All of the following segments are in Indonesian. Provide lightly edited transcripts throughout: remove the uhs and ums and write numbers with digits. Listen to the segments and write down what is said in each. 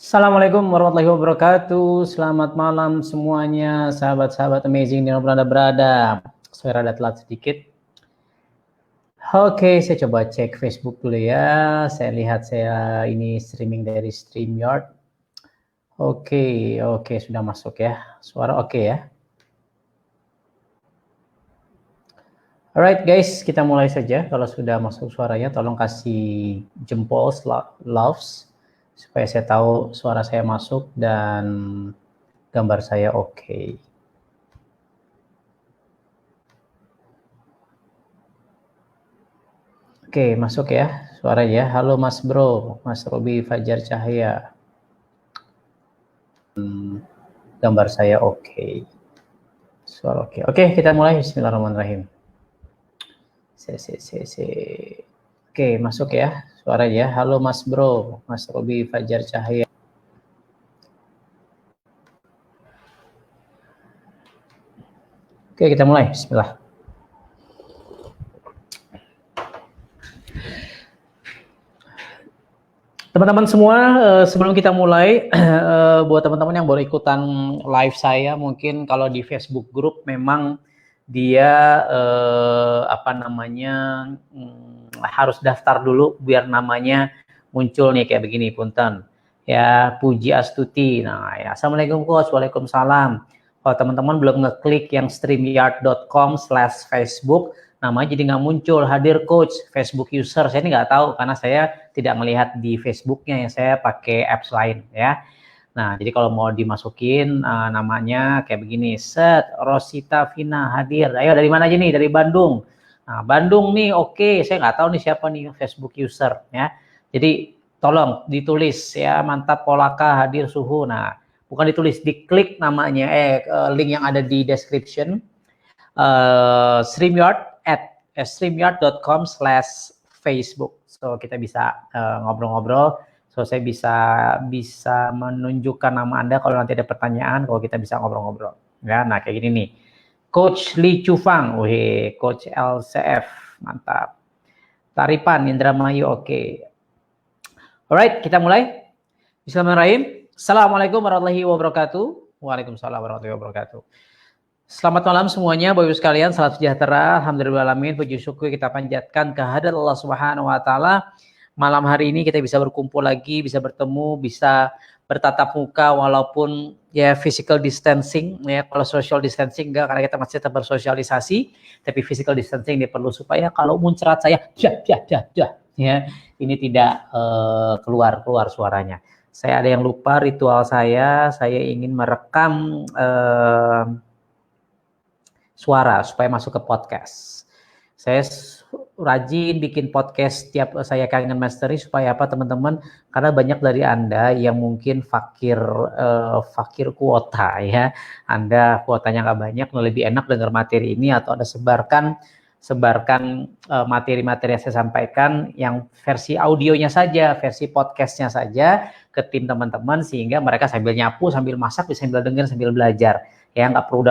Assalamualaikum warahmatullahi wabarakatuh. Selamat malam semuanya, sahabat-sahabat amazing di mana berada. Saya rada telat sedikit. Oke, saya coba cek Facebook dulu ya. Saya lihat saya ini streaming dari StreamYard. Oke, sudah masuk ya. Suara oke ya. Alright guys, kita mulai saja. Kalau sudah masuk suaranya, tolong kasih jempol, loves, supaya saya tahu suara saya masuk dan gambar saya oke. Oke, masuk ya suaranya. Halo Mas Bro, Mas Robi Fajar Cahaya. Gambar saya oke. Suara oke. Oke, kita mulai. Bismillahirrahmanirrahim. Oke, masuk ya suaranya. Halo Mas Bro, Mas Robi Fajar Cahaya. Oke, kita mulai. Bismillah. Teman-teman semua, sebelum kita mulai, buat teman-teman yang baru ikutan live saya, mungkin kalau di Facebook group memang dia harus daftar dulu biar namanya muncul nih kayak begini, punten. Ya, Puji Astuti. Nah, ya, Assalamualaikum Coach, Waalaikumsalam. Kalau teman-teman belum ngeklik yang streamyard.com/Facebook, namanya jadi nggak muncul, hadir coach, Facebook user. Saya ini nggak tahu karena saya tidak melihat di Facebooknya, yang saya pakai apps lain ya. Nah, jadi kalau mau dimasukin namanya kayak begini, set Rosita Vina hadir. Ayo dari mana aja nih? Dari Bandung. Nah, Bandung nih oke, saya nggak tahu nih siapa nih Facebook user ya. Jadi tolong ditulis ya, mantap Polaka hadir suhu. Nah, bukan ditulis, diklik namanya link yang ada di description. streamyard.com/Facebook. So kita bisa ngobrol-ngobrol. So saya bisa menunjukkan nama Anda kalau nanti ada pertanyaan, kalau kita bisa ngobrol-ngobrol. Ya, nah kayak gini nih. Coach Lee Chufang, Coach LCF, mantap. Taripan Indramayu, oke. Alright, kita mulai. Bismillahirrahmanirrahim. Assalamualaikum warahmatullahi wabarakatuh. Waalaikumsalam warahmatullahi wabarakatuh. Selamat malam semuanya, Bapak Ibu sekalian, salam sejahtera, alhamdulillahirrahmanirrahim, puji syukur kita panjatkan kehadirat Allah Subhanahu wa taala. Malam hari ini kita bisa berkumpul lagi, bisa bertemu, bisa bertatap muka walaupun ya physical distancing ya. Kalau social distancing enggak, karena kita masih tetap bersosialisasi, tapi physical distancing ini perlu supaya kalau muncrat saya ya, ini tidak keluar suaranya. Saya ada yang lupa ritual saya ingin merekam suara supaya masuk ke podcast. Saya rajin bikin podcast tiap saya kangen mastery supaya apa teman-teman, karena banyak dari Anda yang mungkin fakir kuota ya. Anda kuotanya nggak banyak, lebih enak dengar materi ini atau Anda sebarkan materi-materi yang saya sampaikan yang versi audionya saja, versi podcastnya saja ke tim teman-teman, sehingga mereka sambil nyapu, sambil masak, sambil dengar, sambil belajar ya, nggak perlu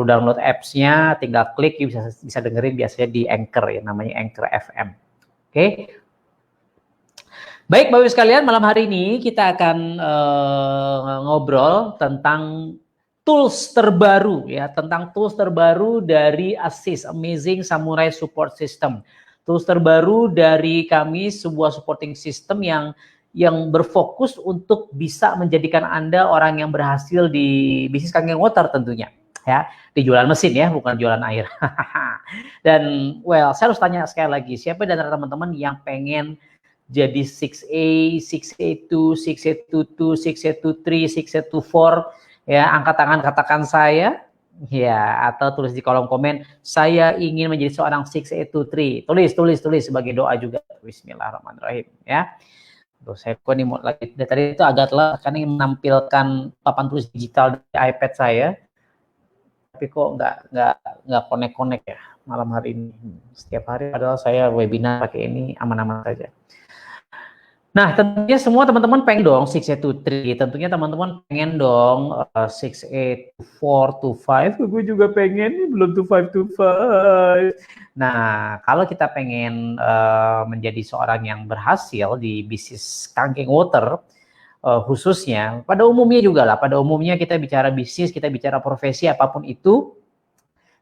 download apps-nya, tinggal klik, bisa dengerin biasanya di Anchor ya, namanya Anchor FM. Oke. Baik, Bapak Ibu sekalian, malam hari ini kita akan ngobrol tentang tools terbaru ya, tentang tools terbaru dari Assist, Amazing Samurai Support System. Tools terbaru dari kami, sebuah supporting system yang berfokus untuk bisa menjadikan Anda orang yang berhasil di bisnis kangen water tentunya. Ya, di jualan mesin ya, bukan jualan air. Dan saya harus tanya sekali lagi, siapa dari teman-teman yang pengen jadi 6A, 6A2, 6A22, 6A23, 6A24 ya, angkat tangan katakan saya ya, atau tulis di kolom komen saya ingin menjadi seorang 6A23. Tulis sebagai doa juga. Bismillahirrahmanirrahim ya. Tuh, saya kok nih mau lagi dari tadi itu agak telat karena ingin menampilkan papan tulis digital di iPad saya. Tapi kok nggak connect ya malam hari ini. Setiap hari padahal saya webinar pakai ini aman-aman saja. Nah, tentunya semua teman-teman pengen dong 6A23. Tentunya teman-teman pengen dong 6A24, 25. Gue juga pengen, belum 25. Nah, kalau kita pengen menjadi seorang yang berhasil di bisnis kangen water, khususnya, pada umumnya juga lah, pada umumnya kita bicara bisnis, kita bicara profesi apapun itu,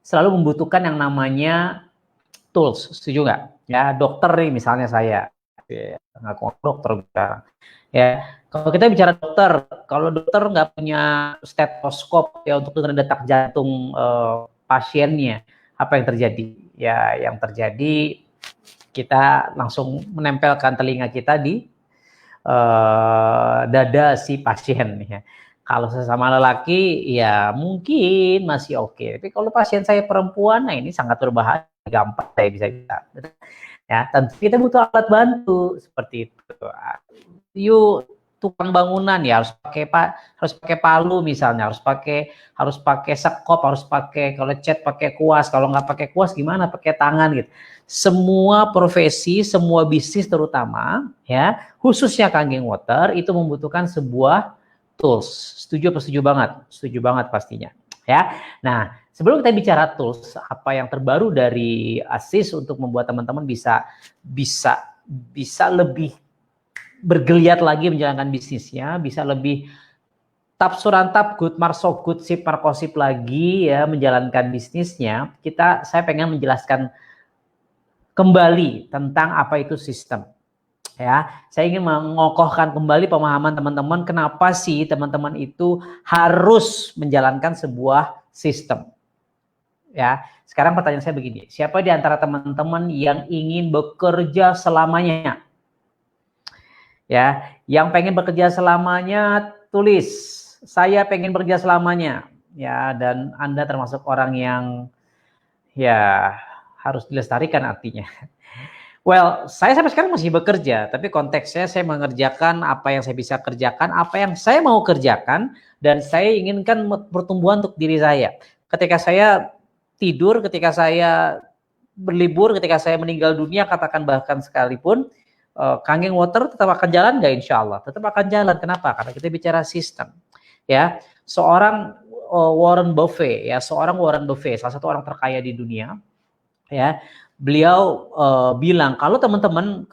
selalu membutuhkan yang namanya tools, setuju nggak? Ya, dokter nih misalnya saya, ngaku dokter sekarang. Ya, kalau kita bicara dokter, kalau dokter nggak punya stetoskop ya untuk detak jantung pasiennya, apa yang terjadi? Ya, yang terjadi kita langsung menempelkan telinga kita di dada si pasien ya. Kalau sesama lelaki ya mungkin masih oke. Tapi kalau pasien saya perempuan, nah ini sangat berbahaya. Gampang saya bisa bilang. Ya, tentu kita butuh alat bantu seperti itu. Yuk tukang bangunan ya harus pakai palu misalnya, harus pakai sekop, harus pakai kalau cat pakai kuas, kalau nggak pakai kuas gimana pakai tangan gitu. Semua profesi, semua bisnis terutama ya, khususnya Kangen Water itu membutuhkan sebuah tools. Setuju apa setuju banget? Setuju banget pastinya. Ya. Nah, sebelum kita bicara tools, apa yang terbaru dari ASIS untuk membuat teman-teman bisa lebih bergeliat lagi menjalankan bisnisnya, bisa lebih tap surantap good marso good sip markosip lagi ya menjalankan bisnisnya. Saya pengen menjelaskan kembali tentang apa itu sistem. Ya, saya ingin mengokohkan kembali pemahaman teman-teman kenapa sih teman-teman itu harus menjalankan sebuah sistem. Ya, sekarang pertanyaan saya begini, siapa di antara teman-teman yang ingin bekerja selamanya? Ya, yang pengen bekerja selamanya tulis, saya pengen bekerja selamanya. Ya, dan Anda termasuk orang yang ya harus dilestarikan artinya. Well, saya sampai sekarang masih bekerja, tapi konteksnya saya mengerjakan apa yang saya bisa kerjakan, apa yang saya mau kerjakan, dan saya inginkan pertumbuhan untuk diri saya. Ketika saya tidur, ketika saya berlibur, ketika saya meninggal dunia, katakan bahkan sekalipun, Kangen Water tetap akan jalan nggak? Insya Allah, tetap akan jalan. Kenapa? Karena kita bicara sistem. Ya, seorang Warren Buffett, ya, Warren Buffett, salah satu orang terkaya di dunia, ya, beliau bilang kalau teman-teman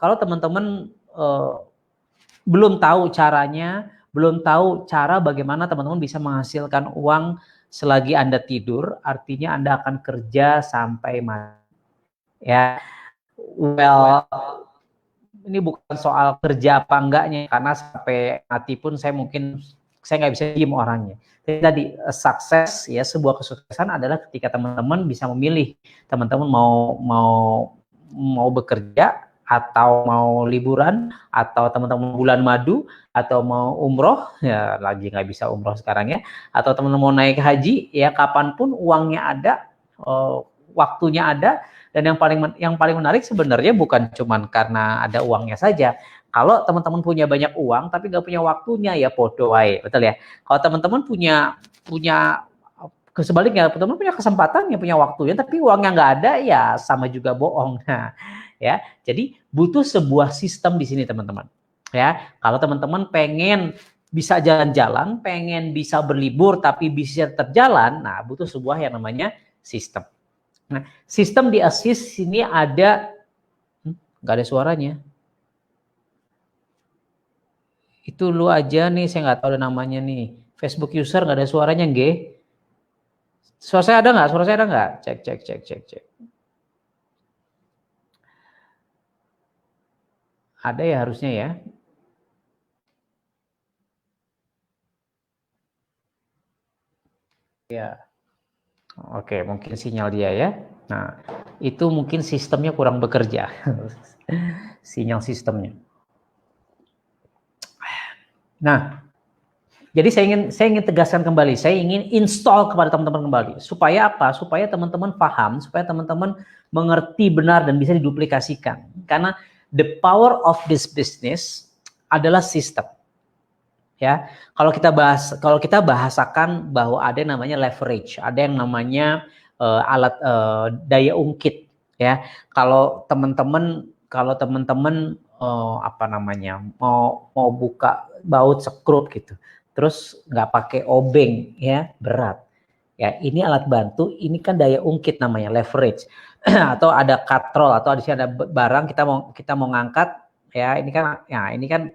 belum tahu caranya, belum tahu cara bagaimana teman-teman bisa menghasilkan uang selagi Anda tidur, artinya Anda akan kerja sampai mati. Ya, well, ini bukan soal kerja apa enggaknya, karena sampai mati pun saya nggak bisa diem orangnya. Jadi tadi sukses ya, sebuah kesuksesan adalah ketika teman-teman bisa memilih, teman-teman mau bekerja atau mau liburan, atau teman-teman bulan madu, atau mau umroh, ya lagi nggak bisa umroh sekarang ya, atau teman-teman mau naik haji, ya kapanpun uangnya ada, waktunya ada. Dan yang paling menarik sebenarnya bukan cuma karena ada uangnya saja. Kalau teman-teman punya banyak uang tapi nggak punya waktunya, ya podo wae, betul ya. Kalau teman-teman punya kesebaliknya, teman-teman punya kesempatan, ya punya waktunya, tapi uangnya nggak ada, ya sama juga bohong. Nah, ya, jadi butuh sebuah sistem di sini teman-teman. Ya, kalau teman-teman pengen bisa jalan-jalan, pengen bisa berlibur tapi bisa terjalan, nah butuh sebuah yang namanya sistem. Nah, sistem di ASIS sini ada, nggak ada suaranya. Itu lu aja nih, saya nggak tahu ada namanya nih. Facebook user nggak ada suaranya, nggih. Suara saya ada nggak? Suara saya ada nggak? Cek. Ada ya harusnya ya. Ya. Oke, mungkin sinyal dia ya. Nah, itu mungkin sistemnya kurang bekerja. Sinyal sistemnya. Nah, jadi saya ingin tegaskan kembali, saya ingin install kepada teman-teman kembali. Supaya apa? Supaya teman-teman paham, supaya teman-teman mengerti benar dan bisa diduplikasikan. Karena the power of this business adalah sistem. Ya, kalau kita bahasakan bahwa ada yang namanya leverage, ada yang namanya alat daya ungkit, ya. Kalau teman-teman apa namanya mau buka baut sekrut gitu, terus nggak pakai obeng, ya berat. Ya, ini alat bantu, ini kan daya ungkit namanya leverage. Atau ada katrol, atau di sini ada barang kita mau ngangkat, ya ini kan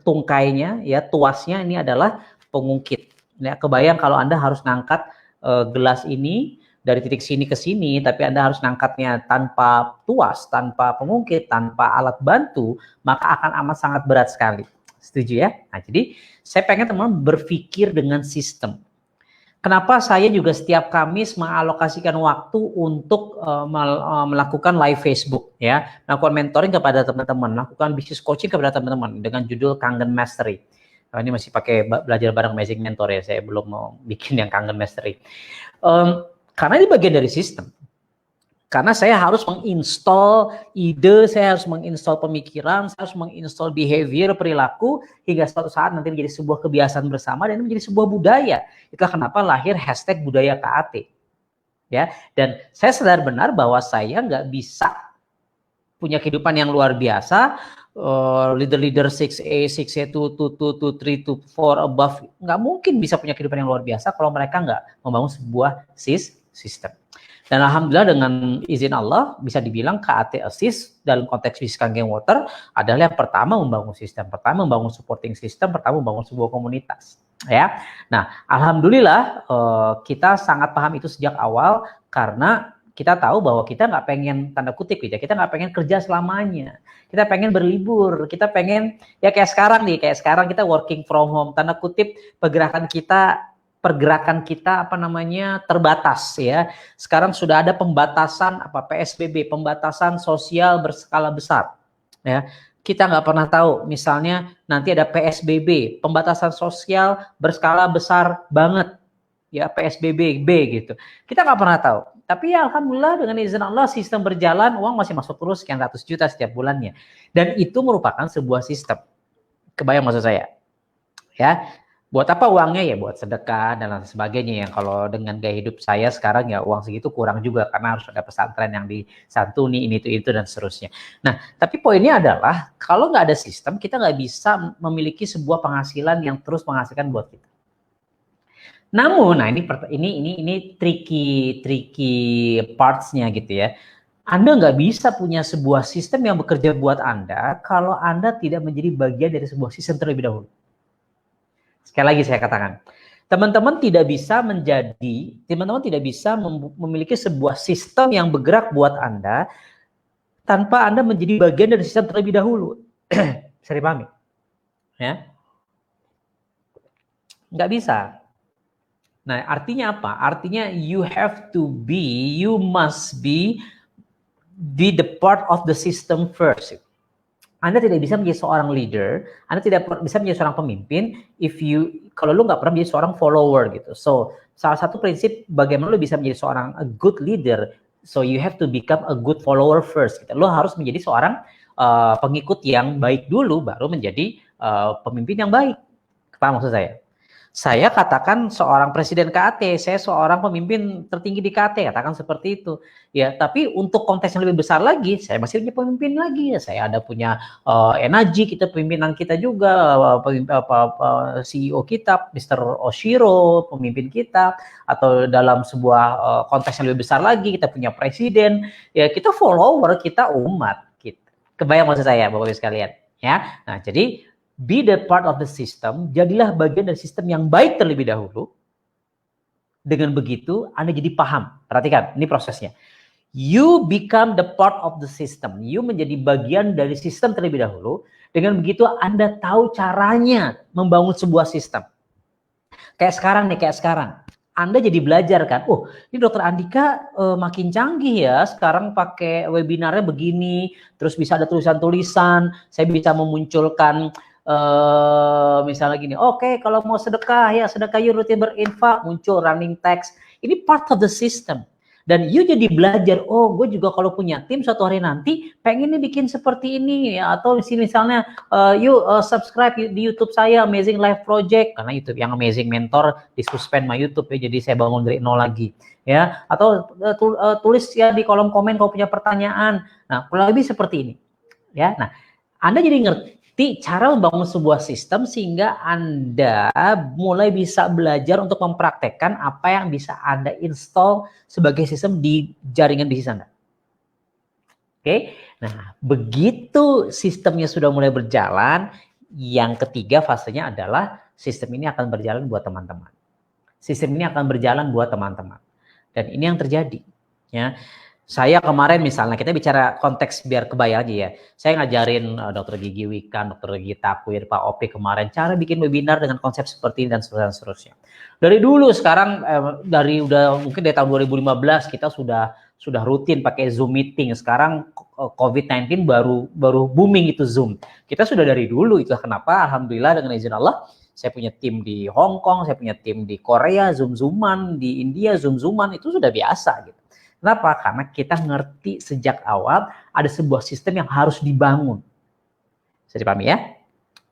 tungkainya, ya tuasnya ini adalah pengungkit. Ya, kebayang kalau Anda harus ngangkat gelas ini dari titik sini ke sini, tapi Anda harus ngangkatnya tanpa tuas, tanpa pengungkit, tanpa alat bantu, maka akan amat sangat berat sekali. Setuju ya? Nah, jadi saya pengen teman-teman berpikir dengan sistem. Kenapa saya juga setiap Kamis mengalokasikan waktu untuk melakukan live Facebook, ya, melakukan mentoring kepada teman-teman, melakukan business coaching kepada teman-teman dengan judul Kangen Mastery. Nah, ini masih pakai belajar bareng Amazing Mentor ya, saya belum mau bikin yang Kangen Mastery. Karena ini bagian dari sistem. Karena saya harus menginstall ide, saya harus menginstall pemikiran, saya harus menginstall behavior, perilaku, hingga suatu saat nanti menjadi sebuah kebiasaan bersama dan menjadi sebuah budaya. Itulah kenapa lahir hashtag budaya KAT. Ya, dan saya sadar benar bahwa saya nggak bisa punya kehidupan yang luar biasa, leader-leader 6A, 6A, 2, 3, 4 above, nggak mungkin bisa punya kehidupan yang luar biasa kalau mereka nggak membangun sebuah sistem. Dan alhamdulillah dengan izin Allah bisa dibilang KAT Assist dalam konteks Business Kangen Water adalah yang pertama membangun sistem, pertama membangun supporting system, pertama membangun sebuah komunitas. Ya, nah alhamdulillah kita sangat paham itu sejak awal karena kita tahu bahwa kita nggak pengen tanda kutip gitu ya, kita nggak pengen kerja selamanya, kita pengen berlibur, kita pengen ya kayak sekarang kita working from home, tanda kutip pergerakan kita terbatas ya. Sekarang sudah ada pembatasan PSBB, pembatasan sosial berskala besar ya. Kita nggak pernah tahu misalnya nanti ada PSBB, pembatasan sosial berskala besar banget ya, PSBB B gitu. Kita nggak pernah tahu. Tapi ya alhamdulillah dengan izin Allah sistem berjalan, uang masih masuk terus sekian ratus juta setiap bulannya. Dan itu merupakan sebuah sistem. Kebayang maksud saya? Ya. Buat apa uangnya? Ya buat sedekah dan lain sebagainya. Yang kalau dengan gaya hidup saya sekarang ya uang segitu kurang juga karena harus ada pesantren yang disantuni, ini itu dan seterusnya. Nah, tapi poinnya adalah kalau nggak ada sistem, kita nggak bisa memiliki sebuah penghasilan yang terus menghasilkan buat kita. Namun, nah ini tricky parts-nya gitu ya. Anda nggak bisa punya sebuah sistem yang bekerja buat Anda kalau Anda tidak menjadi bagian dari sebuah sistem terlebih dahulu. Sekali lagi saya katakan, teman-teman tidak bisa memiliki sebuah sistem yang bergerak buat Anda tanpa Anda menjadi bagian dari sistem terlebih dahulu. Bisa dipahami? Ya? Nggak bisa. Nah, artinya apa? Artinya you must be the part of the system first. Anda tidak bisa menjadi seorang leader, Anda tidak bisa menjadi seorang pemimpin kalau lu nggak pernah menjadi seorang follower gitu. So, salah satu prinsip bagaimana lu bisa menjadi seorang a good leader, so you have to become a good follower first. Gitu. Lu harus menjadi seorang pengikut yang baik dulu, baru menjadi pemimpin yang baik. Apa maksud saya? Saya katakan seorang presiden KAT, saya seorang pemimpin tertinggi di KAT, katakan seperti itu. Ya, tapi untuk konteks yang lebih besar lagi, saya masih punya pemimpin lagi. Ya, saya ada punya energi, pimpinan kita juga, CEO kita, Mr. Oshiro, pemimpin kita, atau dalam sebuah konteks yang lebih besar lagi, kita punya presiden. Ya, kita follower, kita umat. Gitu. Kebayang maksud saya, Bapak-Ibu sekalian. Ya, nah jadi be the part of the system, jadilah bagian dari sistem yang baik terlebih dahulu. Dengan begitu, Anda jadi paham. Perhatikan, ini prosesnya. You become the part of the system. You menjadi bagian dari sistem terlebih dahulu. Dengan begitu, Anda tahu caranya membangun sebuah sistem. Kayak sekarang. Anda jadi belajar kan, oh ini Dokter Andika makin canggih ya, sekarang pakai webinarnya begini, terus bisa ada tulisan-tulisan, saya bisa memunculkan misalnya gini, oke, kalau mau sedekah yuk rutin berinfak, muncul running text. Ini part of the system. Dan you jadi belajar, oh gue juga kalau punya tim suatu hari nanti pengen nih bikin seperti ini ya, atau misalnya subscribe di YouTube saya Amazing Life Project, karena YouTube yang Amazing Mentor disuspend sama YouTube ya, jadi saya bangun dari nol lagi ya, atau tulis ya di kolom komen kalau punya pertanyaan. Nah, kurang lebih seperti ini ya. Nah, Anda jadi ngerti cara membangun sebuah sistem sehingga Anda mulai bisa belajar untuk mempraktekkan apa yang bisa Anda install sebagai sistem di jaringan bisnis Anda. Oke, nah begitu sistemnya sudah mulai berjalan, Yang ketiga fasenya adalah sistem ini akan berjalan buat teman-teman. Sistem ini akan berjalan buat teman-teman. Dan ini yang terjadi. Ya, saya kemarin misalnya, kita bicara konteks biar kebayang aja ya. Saya ngajarin dokter gigi Wikan, dokter gigi Takwir, Pak Opi kemarin, cara bikin webinar dengan konsep seperti ini dan seterusnya. Dari dulu sekarang, mungkin dari tahun 2015 kita sudah rutin pakai Zoom meeting. Sekarang COVID-19 baru booming itu Zoom. Kita sudah dari dulu, itu kenapa alhamdulillah dengan izin Allah, saya punya tim di Hong Kong, saya punya tim di Korea, Zoom-Zooman, di India, Zoom-Zooman, itu sudah biasa gitu. Kenapa? Karena kita ngerti sejak awal ada sebuah sistem yang harus dibangun. Bisa dipahami ya?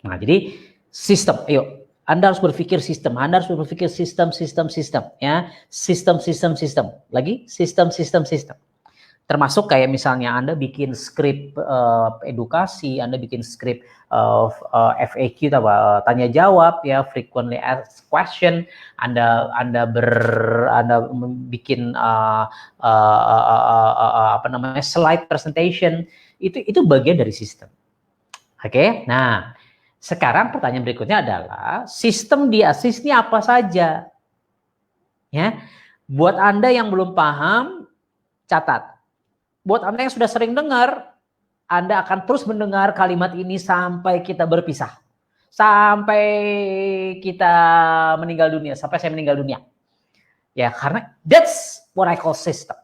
Nah, jadi sistem, ayo. Anda harus berpikir sistem, Anda harus berpikir sistem, ya. Sistem. Lagi, sistem. Termasuk kayak misalnya Anda bikin skrip edukasi, Anda bikin skrip FAQ, tanya jawab ya, frequently asked question, Anda bikin slide presentation, itu bagian dari sistem. Oke, nah sekarang pertanyaan berikutnya adalah sistem di ASIS ini apa saja? Ya, buat Anda yang belum paham, catat. Buat Anda yang sudah sering dengar, Anda akan terus mendengar kalimat ini sampai kita berpisah. Sampai kita meninggal dunia, sampai saya meninggal dunia. Ya, karena that's what I call system.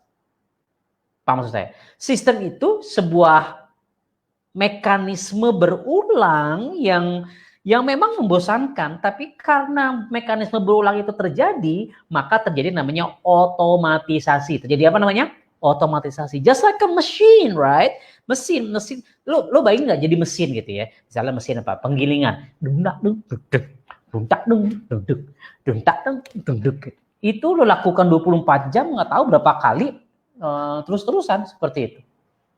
Apa maksud saya? Sistem itu sebuah mekanisme berulang yang memang membosankan, tapi karena mekanisme berulang itu terjadi, maka terjadi namanya otomatisasi. Terjadi apa namanya? Otomatisasi. Just like a machine, right? Mesin. Lo bayangin nggak jadi mesin gitu ya? Misalnya mesin apa? Penggilingan. Itu lo lakukan 24 jam, nggak tahu berapa kali terus-terusan seperti itu.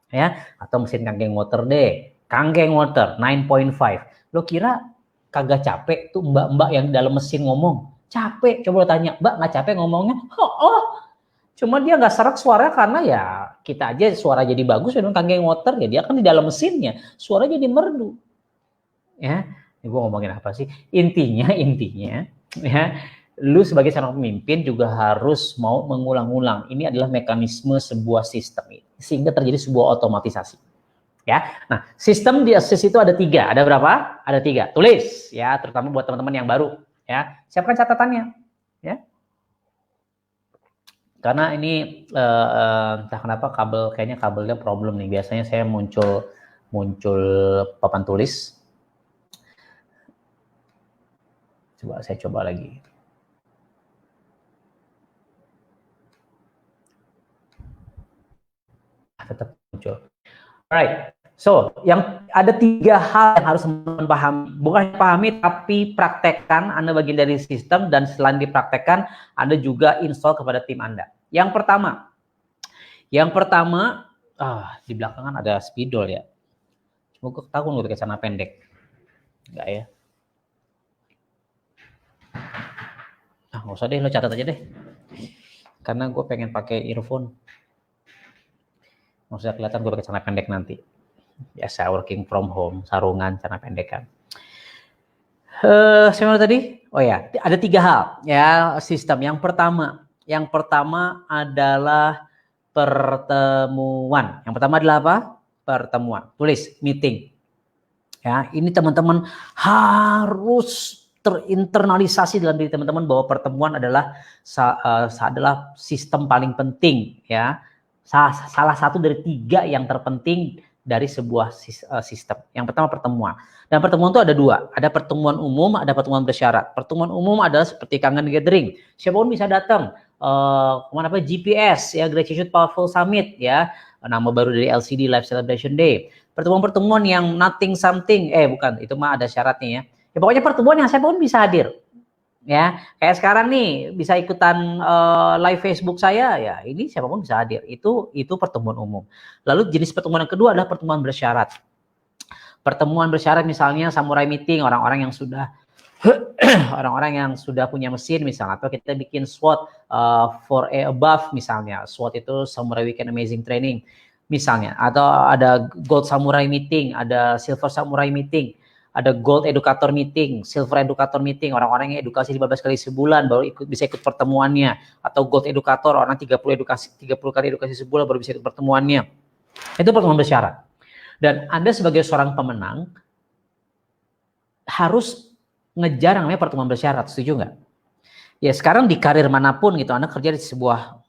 Ya, atau mesin kangkeng water deh. Kangkeng water 9.5. Lo kira kagak capek tuh mbak-mbak yang dalam mesin ngomong? Capek. Coba lo tanya, mbak nggak capek ngomongnya? Cuma dia nggak serak suara karena ya kita aja suara jadi bagus dengan kangkeng water ya, dia kan di dalam mesinnya suara jadi merdu. Ya, ini gue ngomongin apa sih? Intinya ya, lu sebagai seorang pemimpin juga harus mau mengulang-ulang. Ini adalah mekanisme sebuah sistem ini sehingga terjadi sebuah otomatisasi. Ya, nah sistem di ASIS itu ada 3. Ada berapa? Ada 3. Tulis ya, terutama buat teman-teman yang baru. Ya, siapkan catatannya. Ya. Karena ini entah kenapa kayaknya kabelnya problem nih. Biasanya saya muncul papan tulis. Saya coba lagi. Tetap muncul. Alright. So, yang ada 3 hal yang harus teman-teman pahami. Bukan pahami, tapi praktekkan. Anda bagian dari sistem, dan selain dipraktekkan, Anda juga install kepada tim Anda. Yang pertama, di belakangan ada spidol ya. Semoga tahu pakai celana pendek. Enggak ya? Nggak usah deh, lo catat aja deh. Karena gue pengen pakai earphone. Nggak usah kelihatan gue pakai celana pendek nanti. Biasa working from home, sarungan, celana pendek kan. Saya tadi? Oh ya, ada 3 hal ya sistem. Yang pertama adalah pertemuan. Yang pertama adalah apa? Pertemuan. Tulis meeting. Ya, ini teman-teman harus terinternalisasi dalam diri teman-teman bahwa pertemuan adalah sistem paling penting ya. Salah satu dari 3 yang terpenting dari sebuah sistem. Yang pertama pertemuan. Dan pertemuan itu ada 2. Ada pertemuan umum, ada pertemuan bersyarat. Pertemuan umum adalah seperti kangen gathering. Siapapun bisa datang. GPS ya, Gratitude Powerful Summit ya, nama baru dari LCD, Live Celebration Day. Pertemuan-pertemuan yang nothing something, bukan, itu mah ada syaratnya ya. Ya pokoknya pertemuan yang siapapun bisa hadir. Ya, kayak sekarang nih bisa ikutan live Facebook saya ya, ini siapapun bisa hadir. Itu pertemuan umum. Lalu jenis pertemuan yang kedua adalah pertemuan bersyarat. Pertemuan bersyarat misalnya samurai meeting, orang-orang yang sudah punya mesin misalnya, atau kita bikin SWOT for A above misalnya. SWOT itu Samurai Weekend Amazing Training misalnya, atau ada Gold Samurai Meeting, ada Silver Samurai Meeting, ada gold educator meeting, silver educator meeting, orang-orang yang edukasi 15 kali sebulan baru bisa ikut pertemuannya, atau gold educator, orang 30 kali edukasi sebulan baru bisa ikut pertemuannya. Itu pertemuan bersyarat. Dan Anda sebagai seorang pemenang harus ngejar namanya pertemuan bersyarat, setuju nggak? Ya sekarang di karir manapun gitu, Anda kerja di sebuah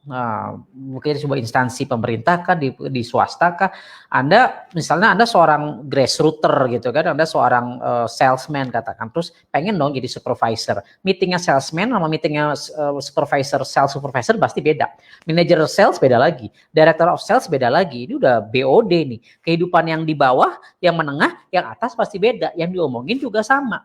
mungkin di sebuah instansi pemerintah kah, di swasta kah, Anda misalnya Anda seorang grassrooter gitu kan, Anda seorang salesman katakan, terus pengen dong jadi supervisor. Meetingnya salesman sama meetingnya supervisor, sales supervisor pasti beda. Manager sales beda lagi, director of sales beda lagi. Ini udah BOD nih. Kehidupan yang di bawah, yang menengah, yang atas pasti beda. Yang diomongin juga sama.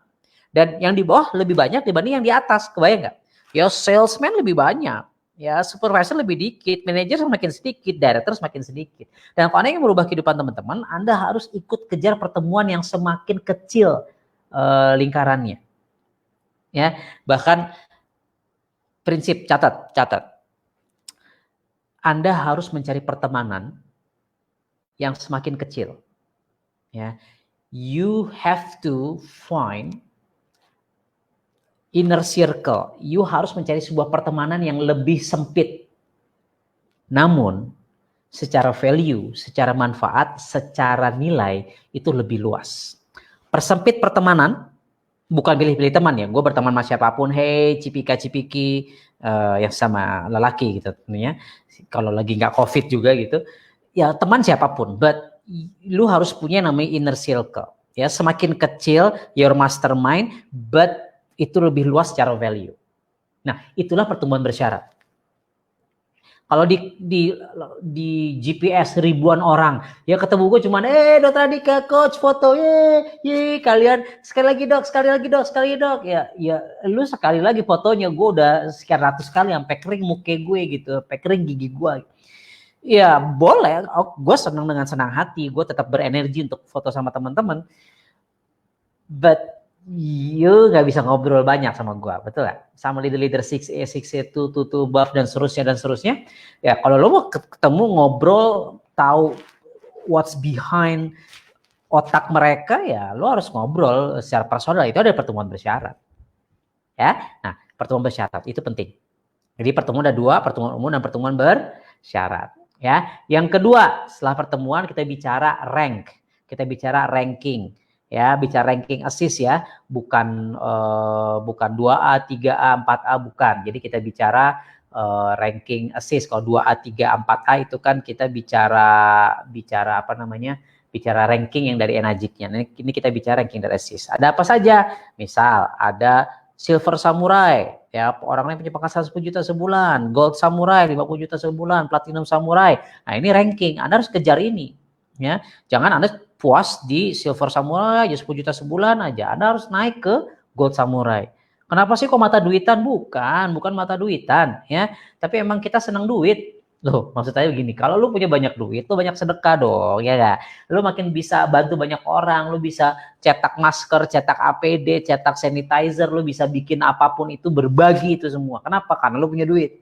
Dan yang di bawah lebih banyak dibanding yang di atas, kebayang nggak? Ya salesman lebih banyak, ya supervisor lebih dikit, manajer semakin sedikit, director semakin sedikit. Dan kalau Anda ingin merubah kehidupan teman-teman, Anda harus ikut kejar pertemuan yang semakin kecil lingkarannya. Ya, bahkan prinsip catat. Anda harus mencari pertemanan yang semakin kecil. Ya, you have to find inner circle, you harus mencari sebuah pertemanan yang lebih sempit. Namun, secara value, secara manfaat, secara nilai, itu lebih luas. Persempit pertemanan, bukan pilih-pilih teman ya. Gue berteman sama siapapun, hey, cipika-cipiki, yang sama lelaki gitu tentunya. Kalau lagi nggak COVID juga gitu. Ya teman siapapun, but lu harus punya namanya inner circle. Ya, semakin kecil, your mastermind, but itu lebih luas secara value. Nah, itulah pertemuan bersyarat. Kalau di GPS ribuan orang, ya ketemu gue cuman, Dr. Andika, coach foto, kalian sekali lagi dok, ya lu sekali lagi fotonya, gue udah sekian ratus kali sampai kering muka gue gitu, sampai kering gigi gue. Ya boleh, gue senang dengan senang hati, gue tetap berenergi untuk foto sama teman-teman, but you nggak bisa ngobrol banyak sama gue, betul nggak? Sama leader 6A, 6A, 2 buff dan seterusnya. Ya kalau lo mau ketemu ngobrol, tahu what's behind otak mereka, ya lo harus ngobrol secara personal. Itu ada pertemuan bersyarat. Ya, nah pertemuan bersyarat itu penting. Jadi pertemuan ada dua, pertemuan umum dan pertemuan bersyarat. Ya, yang kedua setelah pertemuan kita bicara rank, kita bicara ranking. Ya, bicara ranking assist ya, bukan 2A, 3A, 4A, bukan. Jadi kita bicara ranking assist. Kalau 2A, 3A, 4A itu kan kita bicara apa namanya? Bicara ranking yang dari Enagicnya. Ini kita bicara ranking dari assist. Ada apa saja? Misal ada Silver Samurai, ya orang yang punya pangkat 10 juta sebulan, Gold Samurai 50 juta sebulan, Platinum Samurai. Nah, ini ranking. Anda harus kejar ini. Ya, jangan Anda puas di Silver Samurai aja 10 juta sebulan aja. Anda harus naik ke Gold Samurai. Kenapa sih kok mata duitan? Bukan mata duitan ya. Tapi emang kita senang duit. Loh, maksud saya begini, kalau lu punya banyak duit, lu banyak sedekah dong, ya gak? Lu makin bisa bantu banyak orang, lu bisa cetak masker, cetak APD, cetak sanitizer, lu bisa bikin apapun itu, berbagi itu semua. Kenapa? Karena lu punya duit.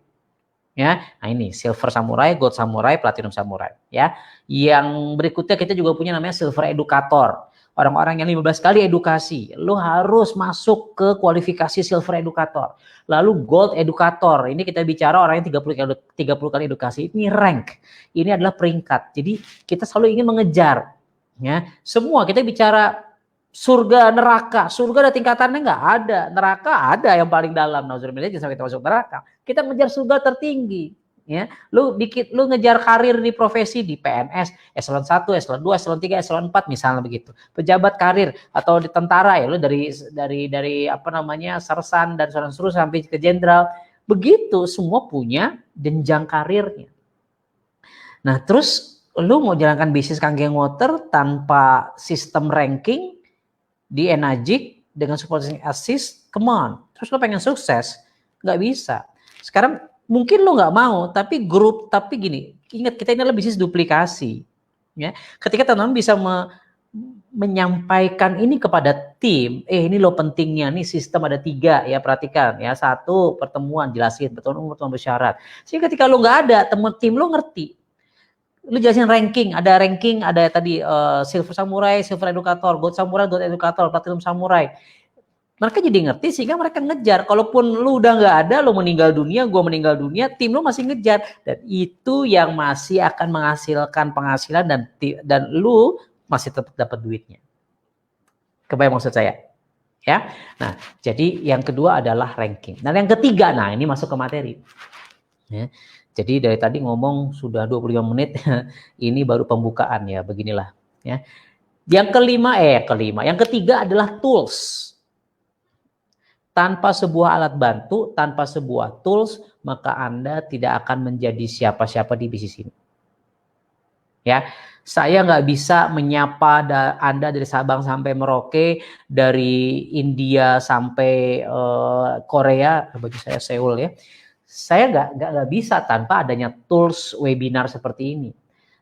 Ya, nah ini Silver Samurai, Gold Samurai, Platinum Samurai. Ya, yang berikutnya kita juga punya namanya Silver Educator. Orang-orang yang 15 kali edukasi, lu harus masuk ke kualifikasi Silver Educator. Lalu Gold Educator, ini kita bicara orang yang 30 kali edukasi. Ini rank, ini adalah peringkat. Jadi kita selalu ingin mengejar. Ya, semua kita bicara surga, neraka. Surga ada tingkatannya nggak? Ada. Neraka ada yang paling dalam. Nauzubillah, jangan sampai kita masuk neraka. Kita ngejar surga tertinggi. Ya, lu ngejar karir di profesi di PNS, eselon 1, eselon 2, eselon 3, eselon 4 misalnya begitu. Pejabat karir atau di tentara ya, lu dari apa namanya, sersan dan seterusnya sampai ke jenderal. Begitu semua punya jenjang karirnya. Nah, terus lu mau jalankan bisnis Kanggeng Water tanpa sistem ranking di Enagic dengan supporting assist, come on. Terus lo pengen sukses, nggak bisa. Sekarang mungkin lo nggak mau, tapi gini, ingat kita ini adalah bisnis duplikasi. Ya, ketika teman-teman bisa menyampaikan ini kepada tim, ini lo pentingnya, nih sistem ada 3 ya, perhatikan ya. 1, pertemuan, jelasin pertemuan bersyarat. Sehingga ketika lo nggak ada, tim lo ngerti. Lu jelasin ranking, ada tadi Silver Samurai, Silver Educator, Gold Samurai, Gold Educator, Platinum Samurai. Mereka jadi ngerti sehingga mereka ngejar. Kalaupun lu udah nggak ada, lu meninggal dunia, gue meninggal dunia, tim lu masih ngejar. Dan itu yang masih akan menghasilkan penghasilan dan lu masih tetap dapat duitnya. Kebayang maksud saya? Ya. Nah, jadi yang kedua adalah ranking. Dan yang ketiga, nah ini masuk ke materi. Ya. Jadi dari tadi ngomong sudah 25 menit, ini baru pembukaan ya, beginilah. Ya. Yang ketiga adalah tools. Tanpa sebuah alat bantu, tanpa sebuah tools, maka Anda tidak akan menjadi siapa-siapa di bisnis ini. Ya, saya nggak bisa menyapa Anda dari Sabang sampai Merauke, dari India sampai Korea, baju saya Seoul ya. Saya nggak bisa tanpa adanya tools webinar seperti ini.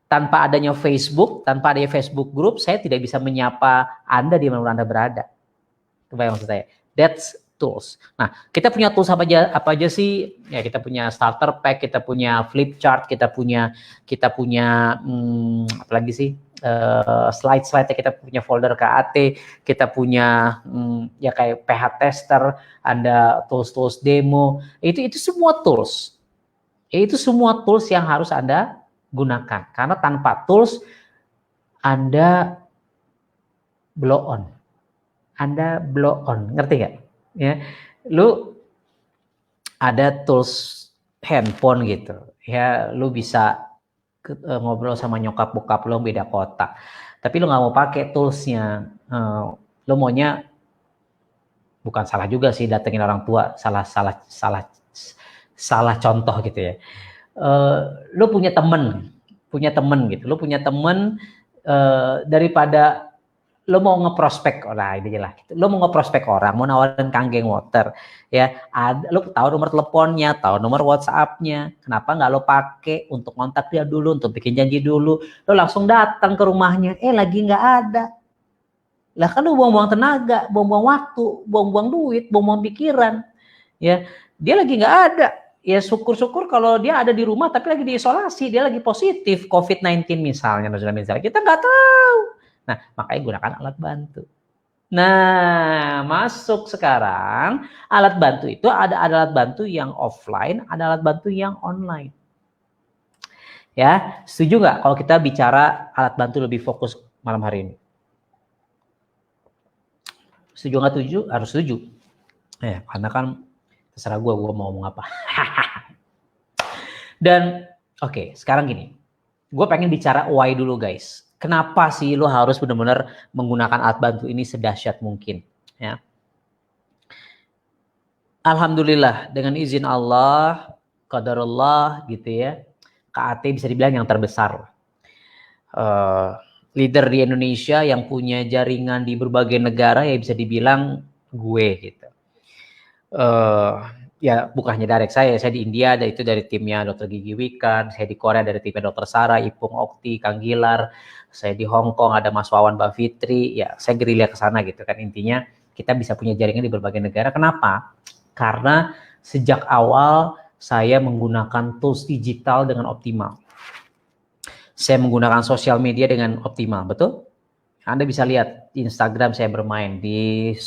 Tanpa adanya Facebook, tanpa adanya Facebook group, saya tidak bisa menyapa Anda di mana Anda berada. Kebayang maksud saya? That's tools. Nah, kita punya tools apa aja sih? Ya, kita punya starter pack, kita punya flip chart, kita punya apa lagi sih? Slide-slide, kita punya folder KAT, kita punya ya kayak PH tester, ada tools demo. Itu semua tools. Itu semua tools yang harus Anda gunakan. Karena tanpa tools Anda blow on. Ngerti nggak? Ya, lu ada tools handphone gitu, ya, lu bisa ngobrol sama nyokap bokap lu beda kota, tapi lu nggak mau pakai toolsnya, lu maunya, bukan salah juga sih datengin orang tua, salah contoh gitu ya. Lu punya temen gitu, lu punya temen daripada lo mau ngeprospek orang, ini jelas. Lo mau ngeprospek orang, mau nawarin Kanggeng Water, ya. Lo tahu nomor teleponnya, tahu nomor WhatsApp-nya. Kenapa nggak lo pakai untuk kontak dia dulu, untuk bikin janji dulu? Lo langsung datang ke rumahnya, lagi nggak ada. Lah kan lo buang-buang tenaga, buang-buang waktu, buang-buang duit, buang-buang pikiran. Ya, dia lagi nggak ada. Ya syukur-syukur kalau dia ada di rumah tapi lagi diisolasi, dia lagi positif COVID-19 misalnya. Kita nggak tahu. Nah, makanya gunakan alat bantu. Nah, masuk sekarang, alat bantu itu ada alat bantu yang offline, ada alat bantu yang online. Ya, setuju nggak kalau kita bicara alat bantu lebih fokus malam hari ini? Setuju nggak setuju? Harus setuju. Ya, karena kan terserah gue mau ngomong apa. Dan oke, sekarang gini. Gue pengen bicara why dulu guys. Kenapa sih lo harus benar-benar menggunakan alat bantu ini sedahsyat mungkin? Ya. Alhamdulillah dengan izin Allah, qadarullah gitu ya, KAT bisa dibilang yang terbesar. Leader di Indonesia yang punya jaringan di berbagai negara ya bisa dibilang gue gitu. Ya bukan hanya direct saya di India, itu dari timnya Dr. Gigi Wikan, saya di Korea dari timnya Dr. Sarah, Ipung Okti, Kang Gilar, saya di Hong Kong ada Mas Wawan Mbak Fitri, ya saya gerilya ke sana gitu kan. Intinya kita bisa punya jaringan di berbagai negara. Kenapa? Karena sejak awal saya menggunakan tools digital dengan optimal. Saya menggunakan sosial media dengan optimal, betul? Anda bisa lihat di Instagram saya bermain, di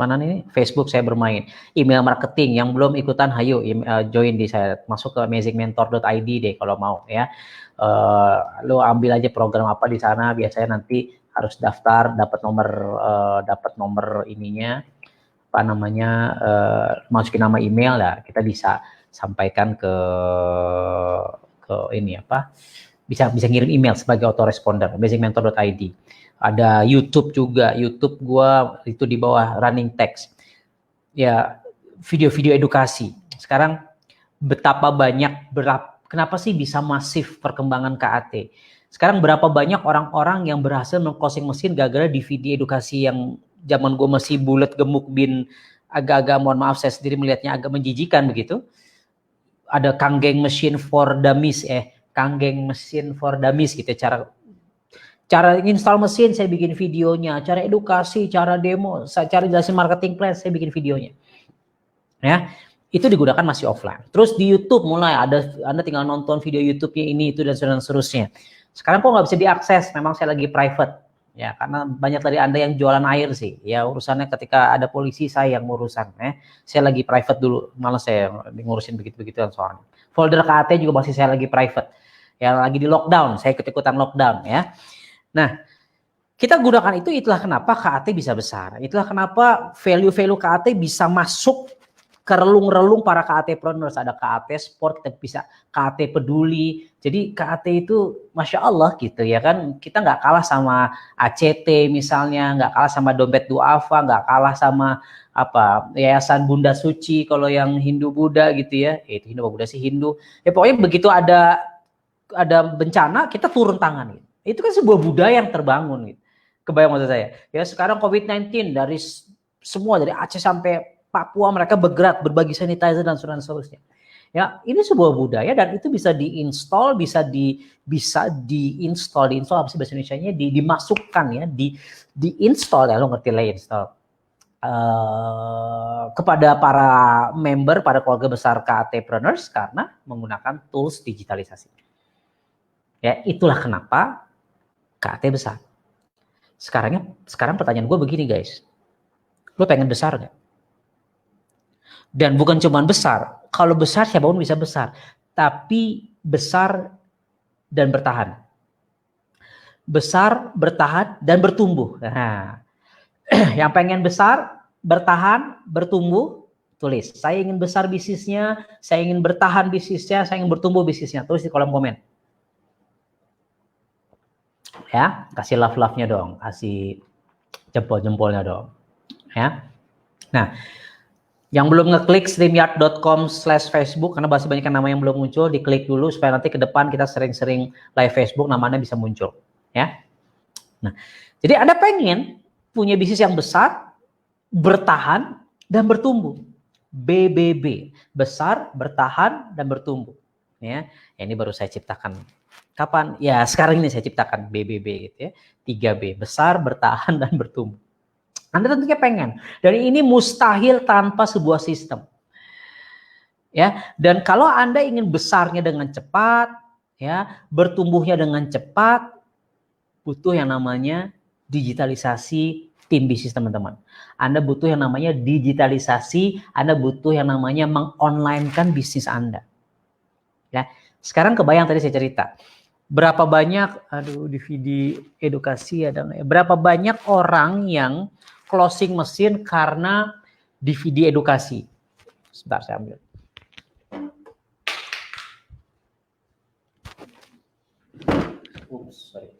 mana nih Facebook saya bermain, email marketing yang belum ikutan, hayo join di saya, masuk ke amazingmentor.id deh kalau mau ya. Lo ambil aja program apa di sana, biasanya nanti harus daftar, dapat nomor ininya apa namanya, masukin nama email lah, kita bisa sampaikan ke ini apa, bisa ngirim email sebagai autoresponder amazingmentor.id. Ada YouTube juga, YouTube gua itu di bawah running text. Ya, video-video edukasi. Sekarang kenapa sih bisa masif perkembangan KAT? Sekarang berapa banyak orang-orang yang berhasil meng-closing mesin gara-gara di video edukasi yang zaman gua masih bulat gemuk bin, agak-agak, mohon maaf saya sendiri melihatnya agak menjijikan begitu. Ada Kanggeng Machine for Dummies, Kanggeng Mesin for Dummies gitu, cara install mesin saya bikin videonya, cara edukasi, cara demo, cara jelasin marketing plan saya bikin videonya. Ya. itu digunakan masih offline. Terus di YouTube mulai ada, Anda tinggal nonton video YouTube-nya ini itu dan seterusnya. Sekarang kok nggak bisa diakses, memang saya lagi private ya, karena banyak dari Anda yang jualan air sih ya, urusannya ketika ada polisi saya yang ngurusan ya. Saya lagi private dulu, malah saya ngurusin begitu-begituan soalnya. Folder KAT juga masih saya lagi private ya, lagi di lockdown, saya ikut-ikutan lockdown ya. Nah, kita gunakan itu, itulah kenapa KAT bisa besar, itulah kenapa value-value KAT bisa masuk ke relung-relung para KAT-preneurs. Ada KAT Sport, kita bisa KAT Peduli. Jadi KAT itu Masya Allah gitu ya kan. Kita nggak kalah sama ACT misalnya, nggak kalah sama Dompet Duafa, nggak kalah sama apa Yayasan Bunda Suci kalau yang Hindu Buddha gitu ya. Itu Hindu Buddha sih Hindu. Ya pokoknya begitu ada bencana kita turun tangan gitu. Itu kan sebuah budaya yang terbangun gitu. Kebayang maksud saya. Ya sekarang COVID-19 dari semua, dari Aceh sampai Papua mereka bergerak berbagi sanitizer dan seterusnya. Ya, ini sebuah budaya dan itu bisa diinstal, bisa diinstal apa sih bahasa Indonesianya? Dimasukkan ya, diinstal ya, lo ngerti lah install. Kepada para member, pada keluarga besar KAT-preneurs karena menggunakan tools digitalisasi. Ya, itulah kenapa KAT besar. Sekarang pertanyaan gue begini guys, lo pengen besar nggak? Dan bukan cuma besar, kalau besar siapapun bisa besar, tapi besar dan bertahan. Besar, bertahan, dan bertumbuh. Nah, yang pengen besar, bertahan, bertumbuh, tulis. Saya ingin besar bisnisnya, saya ingin bertahan bisnisnya, saya ingin bertumbuh bisnisnya. Tulis di kolom komen. Ya, kasih love-love-nya dong, kasih jempol-jempolnya dong. Ya. Nah, yang belum ngeklik streamyard.com/Facebook karena masih banyak nama yang belum muncul, diklik dulu supaya nanti ke depan kita sering-sering live Facebook namanya bisa muncul ya. Nah, jadi Anda pengen punya bisnis yang besar, bertahan dan bertumbuh. BBB, besar, bertahan dan bertumbuh ya. Ini baru saya ciptakan. Kapan? Ya, sekarang ini saya ciptakan BBB gitu ya. 3B, besar, bertahan dan bertumbuh. Anda tentunya pengen. Dan ini mustahil tanpa sebuah sistem. Ya, dan kalau Anda ingin besarnya dengan cepat, ya, bertumbuhnya dengan cepat, butuh yang namanya digitalisasi tim bisnis teman-teman. Anda butuh yang namanya digitalisasi, Anda butuh yang namanya mengonlinekan bisnis Anda. Ya, sekarang kebayang tadi saya cerita. Berapa banyak, DVD edukasi ada, berapa banyak orang yang closing mesin karena DVD edukasi. Sebentar saya ambil. Sorry.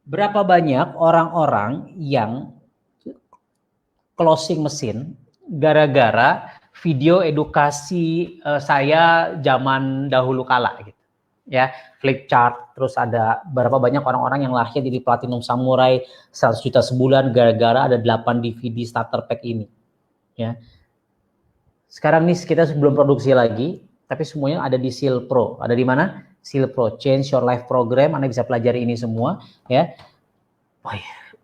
Berapa banyak orang-orang yang closing mesin gara-gara video edukasi saya zaman dahulu kala gitu. Ya, flip chart, terus ada berapa banyak orang-orang yang lahir jadi Platinum Samurai 100 juta sebulan gara-gara ada 8 DVD starter pack ini. Ya. Sekarang nih kita belum produksi lagi, tapi semuanya ada di Seal Pro. Ada di mana? Seal Pro, Change Your Life Program. Anda bisa pelajari ini semua, ya. Oh ya,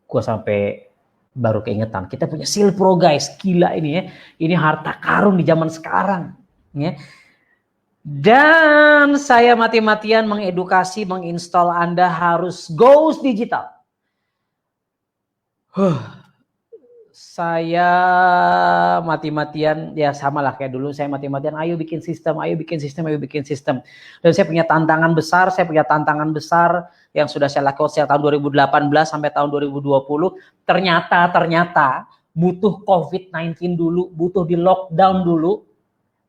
gua sampai baru keingetan. Kita punya Seal Pro guys, gila ini ya. Ini harta karun di zaman sekarang, ya. Dan saya mati-matian mengedukasi, menginstal Anda harus goes digital. Saya mati-matian, ya sama lah kayak dulu saya mati-matian, ayo bikin sistem, ayo bikin sistem, ayo bikin sistem. Dan saya punya tantangan besar yang sudah saya lakukan sejak tahun 2018 sampai tahun 2020. Ternyata butuh COVID-19 dulu, butuh di lockdown dulu,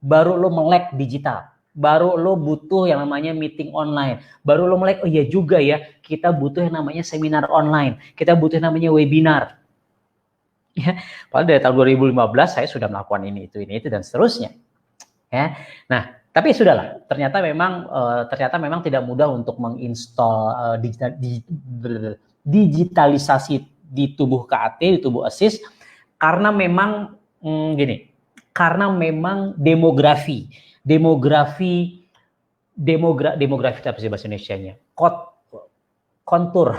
baru lo melek digital. Baru lo butuh yang namanya meeting online. Baru lo melek, oh iya juga ya, kita butuh yang namanya seminar online. Kita butuh yang namanya webinar. Ya, padahal dari tahun 2015 saya sudah melakukan ini, itu dan seterusnya. Ya, nah, tapi sudahlah. Ternyata memang tidak mudah untuk menginstal digitalisasi di tubuh KAT, di tubuh ASIS, karena memang karena memang demografi apa sih bahasa Indonesianya? Kontur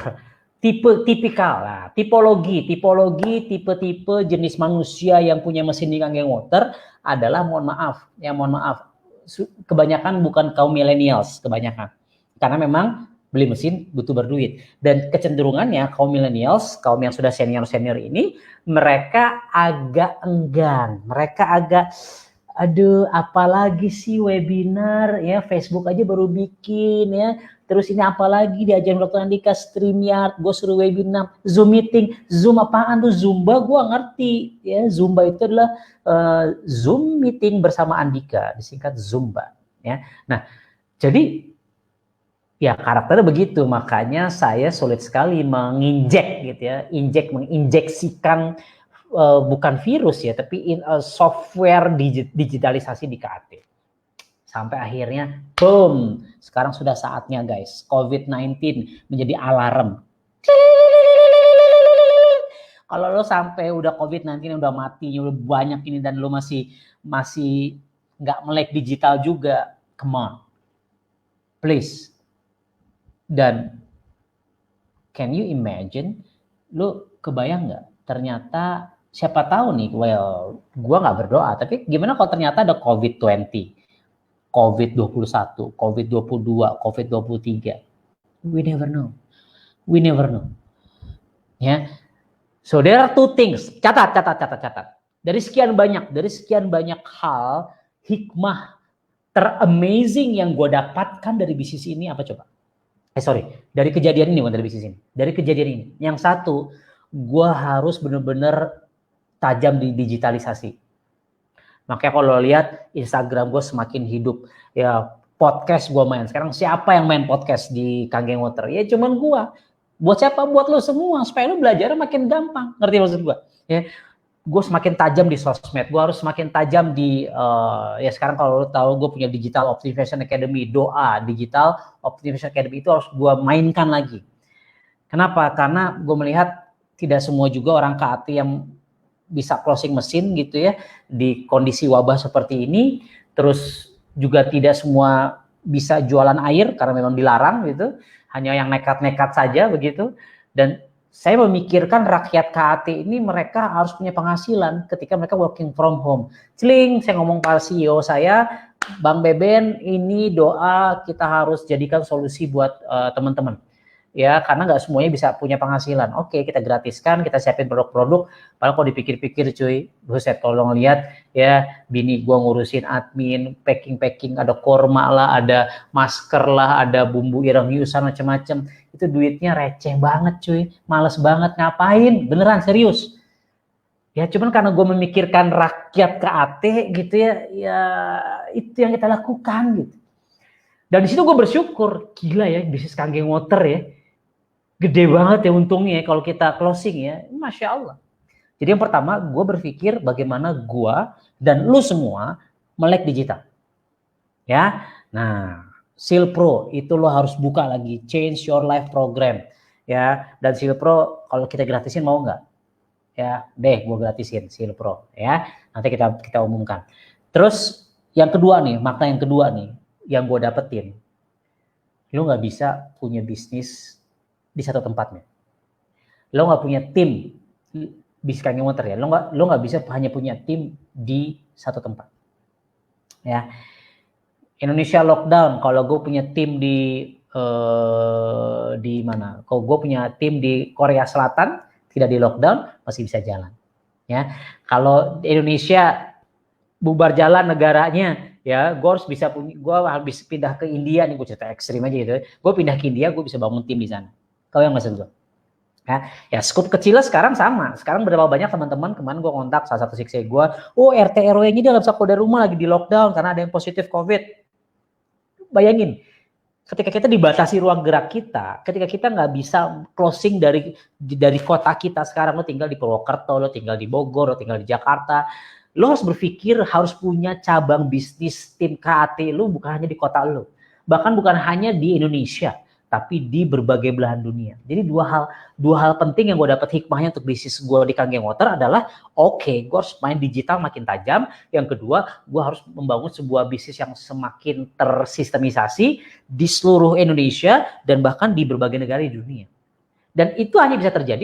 tipikal lah, tipologi tipe-tipe jenis manusia yang punya mesin di Kangen Water adalah mohon maaf, kebanyakan bukan kaum millennials kebanyakan. Karena memang beli mesin butuh berduit, dan kecenderungannya kaum millennials, kaum yang sudah senior ini, mereka agak enggan, mereka agak aduh apalagi sih webinar ya, Facebook aja baru bikin ya, terus ini apalagi diajarin Dr. Andika StreamYard, gue suruh webinar, Zoom meeting, Zoom apaan tuh, Zumba gue ngerti ya, Zumba itu adalah Zoom meeting bersama Andika, disingkat Zumba ya. Nah jadi ya karakternya begitu, makanya saya sulit sekali menginjek gitu ya, menginjeksikan bukan virus ya, tapi software digitalisasi di KAT. Sampai akhirnya, boom, sekarang sudah saatnya guys, COVID-19 menjadi alarm. Kalau lo sampai udah COVID-19 udah mati, udah banyak ini, dan lo masih nggak melek digital juga, come on, please. Dan can you imagine, lo kebayang nggak? Ternyata siapa tahu nih, well, gua nggak berdoa, tapi gimana kalau ternyata ada COVID-20, COVID-21, COVID-22, COVID-23, we never know. Ya, so there are two things. Catat. Dari sekian banyak hal, hikmah teramazing yang gue dapatkan dari bisnis ini apa coba? Dari kejadian ini, bukan dari bisnis ini. Dari kejadian ini. Yang satu, gue harus benar-benar tajam di digitalisasi. Makanya kalau lihat Instagram gue semakin hidup. Ya podcast gue main. Sekarang siapa yang main podcast di Kangen Water? Ya cuman gue. Buat siapa? Buat lo semua. Supaya lo belajar makin gampang. Ngerti maksud gue? Ya. Gue semakin tajam di sosmed, gue harus semakin tajam di ya sekarang kalau lo tahu gue punya Digital Optimization Academy, doa Digital Optimization Academy itu harus gue mainkan lagi. Kenapa? Karena gue melihat tidak semua juga orang KAT yang bisa closing mesin gitu ya di kondisi wabah seperti ini, terus juga tidak semua bisa jualan air karena memang dilarang gitu, hanya yang nekat-nekat saja begitu. Dan saya memikirkan rakyat KAT ini mereka harus punya penghasilan ketika mereka working from home. Celing, saya ngomong para CEO saya, Bang Beben, ini doa kita harus jadikan solusi buat teman-teman. Ya, karena nggak semuanya bisa punya penghasilan. Oke, kita gratiskan, kita siapin produk-produk. Padahal kalau dipikir-pikir cuy, buset, tolong lihat ya, bini gua ngurusin admin, packing, ada korma lah, ada masker lah, ada bumbu ireng hiusan macam-macam. Itu duitnya receh banget cuy, males banget, ngapain? Beneran serius. Ya cuman karena gue memikirkan rakyat KAT gitu ya, ya itu yang kita lakukan gitu. Dan di situ gue bersyukur, gila ya bisnis Kangen Water ya. Gede banget ya untungnya kalau kita closing ya, Masya Allah. Jadi yang pertama gue berpikir bagaimana gue dan lu semua melek digital. Ya, nah Seal Pro itu lo harus buka lagi, Change Your Life Program. Ya, dan Seal Pro kalau kita gratisin mau nggak? Ya, deh gue gratisin Seal Pro. Ya, nanti kita umumkan. Terus yang kedua nih, makna yang kedua nih, yang gue dapetin, lo nggak bisa punya bisnis di satu tempatnya. Lo nggak punya tim bisnis Kangen Water ya. Lo nggak bisa hanya punya tim di satu tempat. Ya, Indonesia lockdown. Kalau gue punya tim di mana? Kalau gue punya tim di Korea Selatan tidak di lockdown masih bisa jalan. Ya, kalau Indonesia bubar jalan negaranya, ya gue harus bisa punya. Gue habis pindah ke India nih, gue cerita ekstrim aja gitu. Gue pindah ke India, gue bisa bangun tim di sana. Kau yang maksud gue? Ya skup kecilnya sekarang sama. Sekarang berapa banyak teman-teman, kemarin gue kontak salah satu sikse gue, RT RW-nya dia nggak bisa keluar dari rumah, lagi di lockdown karena ada yang positif COVID. Bayangin, ketika kita dibatasi ruang gerak kita, ketika kita nggak bisa closing dari kota kita sekarang, lo tinggal di Purwokerto, lo tinggal di Bogor, lo tinggal di Jakarta, lo harus berpikir harus punya cabang bisnis tim KAT lo bukan hanya di kota lo, bahkan bukan hanya di Indonesia, tapi di berbagai belahan dunia. Jadi dua hal penting yang gue dapat hikmahnya untuk bisnis gue di Kangen Water adalah gue harus main digital makin tajam. Yang kedua, gue harus membangun sebuah bisnis yang semakin tersistemisasi di seluruh Indonesia dan bahkan di berbagai negara di dunia. Dan itu hanya bisa terjadi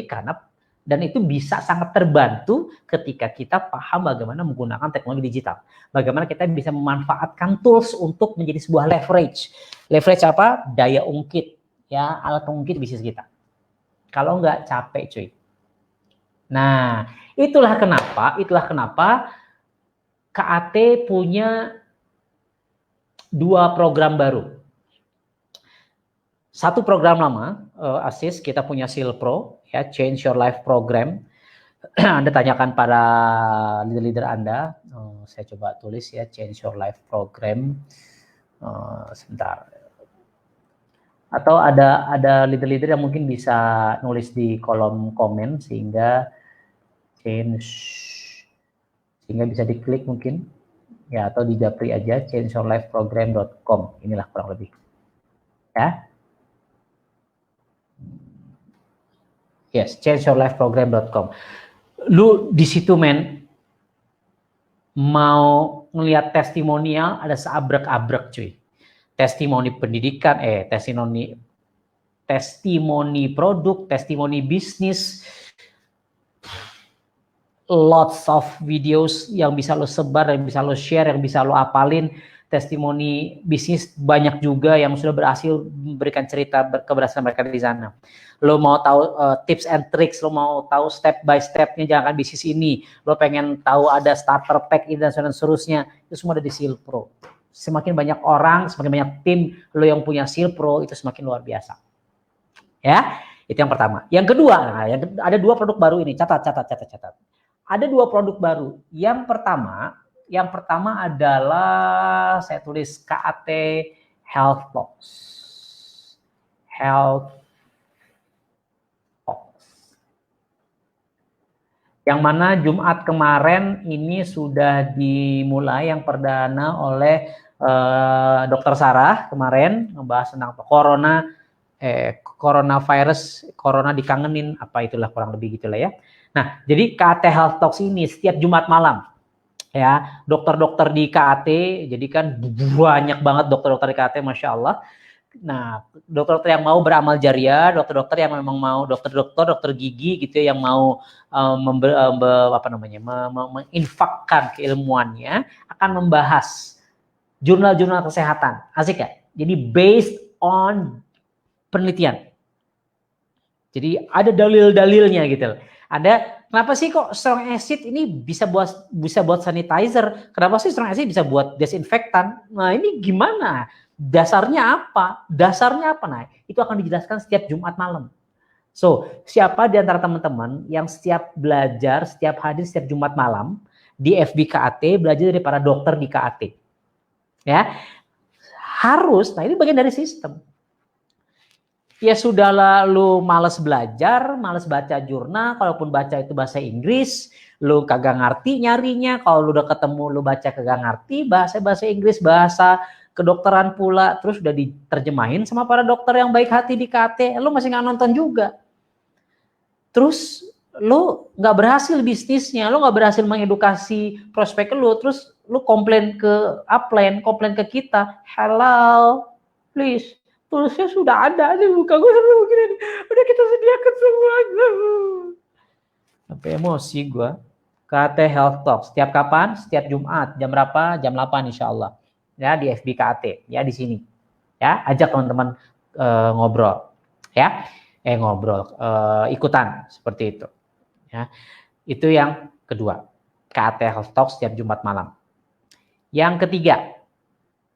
dan itu bisa sangat terbantu ketika kita paham bagaimana menggunakan teknologi digital. Bagaimana kita bisa memanfaatkan tools untuk menjadi sebuah leverage. Leverage apa? Daya ungkit, ya, alat ungkit bisnis kita. Kalau nggak capek, cuy. Nah, itulah kenapa KAT punya 2 program baru. Satu program lama, ASIS, kita punya Seal Pro, ya, Change Your Life Program. Anda tanyakan para leader-leader Anda, saya coba tulis ya, Change Your Life Program. Sebentar. Atau ada leader-leader yang mungkin bisa nulis di kolom komen sehingga bisa diklik mungkin, ya, atau di japri aja changeyourlifeprogram.com. Inilah kurang lebih, ya. Yes, changeyourlifeprogram.com. Lu di situ, men, mau ngelihat testimonial ada seabrek-abrek, cuy. Testimoni pendidikan, testimoni produk, testimoni bisnis, lots of videos yang bisa lo sebar, yang bisa lo share, yang bisa lo apalin. Testimoni bisnis banyak juga yang sudah berhasil memberikan cerita keberhasilan mereka di sana. Lo mau tahu tips and tricks, lo mau tahu step by stepnya jalankan bisnis ini, lo pengen tahu ada starter pack ini dan seterusnya, itu semua ada di Seal Pro. Semakin banyak orang, semakin banyak tim lo yang punya Seal Pro, itu semakin luar biasa. Ya, itu yang pertama. Yang kedua, ada 2 produk baru ini. Catat. Ada 2 produk baru. Yang pertama adalah saya tulis KAT Health Talks. Yang mana Jumat kemarin ini sudah dimulai yang perdana oleh Dr. Sarah kemarin membahas tentang coronavirus, corona dikangenin, apa itulah kurang lebih gitulah ya. Nah, jadi KAT Health Talks ini setiap Jumat malam, ya, dokter-dokter di KAT, jadi kan banyak banget dokter-dokter di KAT, Masya Allah. Nah, dokter-dokter yang mau beramal jariah, dokter-dokter yang memang mau, dokter gigi gitu ya, yang mau menginfakkan keilmuannya, akan membahas jurnal-jurnal kesehatan. Asik ya? Jadi based on penelitian. Jadi ada dalil-dalilnya gitu. Ada, kenapa sih kok strong acid ini bisa buat sanitizer? Kenapa sih strong acid bisa buat desinfektan? Nah, ini gimana? Dasarnya apa? Nah, itu akan dijelaskan setiap Jumat malam. So, siapa di antara teman-teman yang setiap belajar, setiap hadir setiap Jumat malam di FB KAT, belajar dari para dokter di KAT. Ya. Harus, nah ini bagian dari sistem. Ya sudahlah, lu males belajar, males baca jurnal, kalaupun baca itu bahasa Inggris, lu kagak ngerti nyarinya, kalau lu udah ketemu lu baca kagak ngerti, bahasa Inggris, bahasa kedokteran pula, terus udah diterjemahin sama para dokter yang baik hati di KT, lu masih nggak nonton juga. Terus lu nggak berhasil bisnisnya, lu nggak berhasil mengedukasi prospek lu, terus lu komplain ke upline, komplain ke kita, hello, please. Tulisnya sudah ada di muka gue sampai begini, udah kita sediakan semuanya. Sampai emosi gue. KAT Health Talk setiap kapan? Setiap Jumat. Jam berapa? Jam 8 insya Allah. Ya, di FB KAT, ya, di sini. Ya, ajak teman-teman ngobrol. Ya, ikutan seperti itu. Ya, itu yang kedua. KAT Health Talk setiap Jumat malam. Yang ketiga.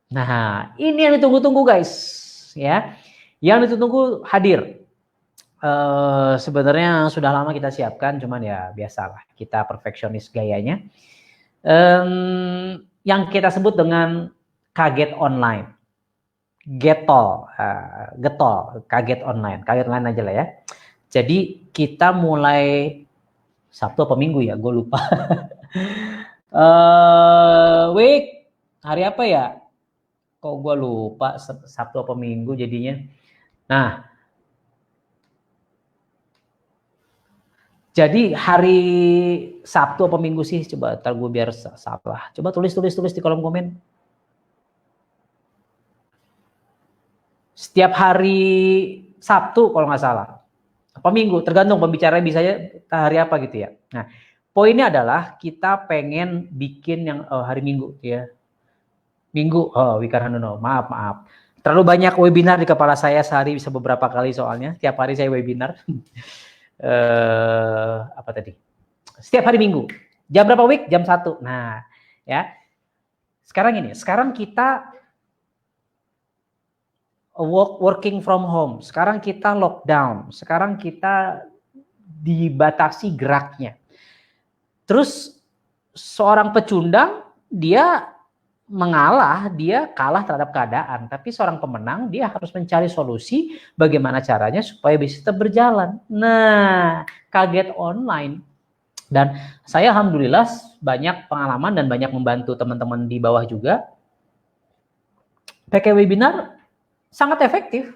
Nah, ini yang ditunggu-tunggu, guys. Ya, yang ditunggu hadir. Sebenarnya sudah lama kita siapkan, cuman ya biasalah kita perfeksionis gayanya. Yang kita sebut dengan kaget online, getol, kaget online aja lah ya. Jadi kita mulai Sabtu apa Minggu ya, gue lupa. Week hari apa ya? Kok gue lupa, Sabtu apa Minggu jadinya. Nah, jadi hari Sabtu apa Minggu sih? Coba ntar gue biar salah. Coba tulis di kolom komen. Setiap hari Sabtu kalau nggak salah. apa minggu, tergantung pembicaranya bisanya hari apa gitu ya. Nah, poinnya adalah kita pengen bikin yang hari Minggu ya. Minggu, Wikar Handono, maaf. Terlalu banyak webinar di kepala saya sehari bisa beberapa kali soalnya. Tiap hari saya webinar. Apa tadi? Setiap hari Minggu. Jam berapa week? Jam 1. Nah, ya. Sekarang kita working from home. Sekarang kita lockdown. Sekarang kita dibatasi geraknya. Terus seorang pecundang dia mengalah, dia kalah terhadap keadaan. Tapi seorang pemenang dia harus mencari solusi bagaimana caranya supaya bisnis tetap berjalan. Nah, kaget online. Dan saya alhamdulillah banyak pengalaman dan banyak membantu teman-teman di bawah juga. Pakai webinar sangat efektif.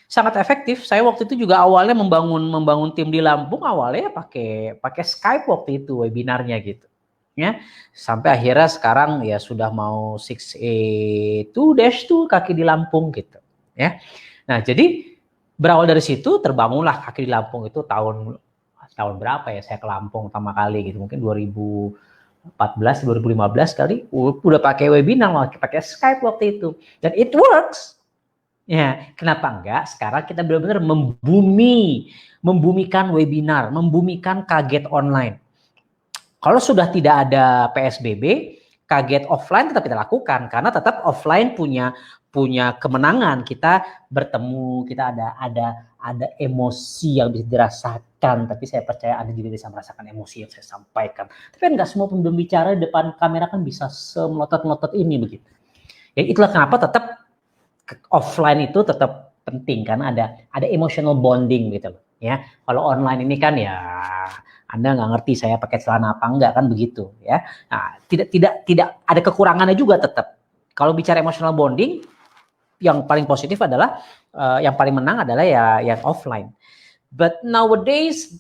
Sangat efektif. Saya waktu itu juga awalnya membangun tim di Lampung, awalnya pakai Skype waktu itu webinarnya gitu. Ya, sampai akhirnya sekarang ya sudah mau 6A2-2 kaki di Lampung gitu. Ya. Nah, jadi berawal dari situ terbangunlah kaki di Lampung itu tahun berapa ya saya ke Lampung pertama kali gitu, mungkin 2014 2015 kali udah pakai webinar, pakai Skype waktu itu dan it works. Ya, kenapa enggak? Sekarang kita benar-benar membumikan webinar, membumikan kaget online. Kalau sudah tidak ada PSBB, kaget offline tetap kita lakukan karena tetap offline punya kemenangan. Kita bertemu, kita ada emosi yang bisa dirasakan, tapi saya percaya Anda juga bisa merasakan emosi yang saya sampaikan. Tapi enggak semua pembicara di depan kamera kan bisa semelotot-melotot ini begitu. Ya itulah kenapa tetap offline itu tetap penting karena ada emotional bonding gitu loh. Ya, kalau online ini kan ya Anda nggak ngerti saya pakai celana apa enggak kan begitu ya. Nah, tidak ada kekurangannya juga tetap. Kalau bicara emotional bonding, yang paling positif adalah yang paling menang adalah ya yang offline. But nowadays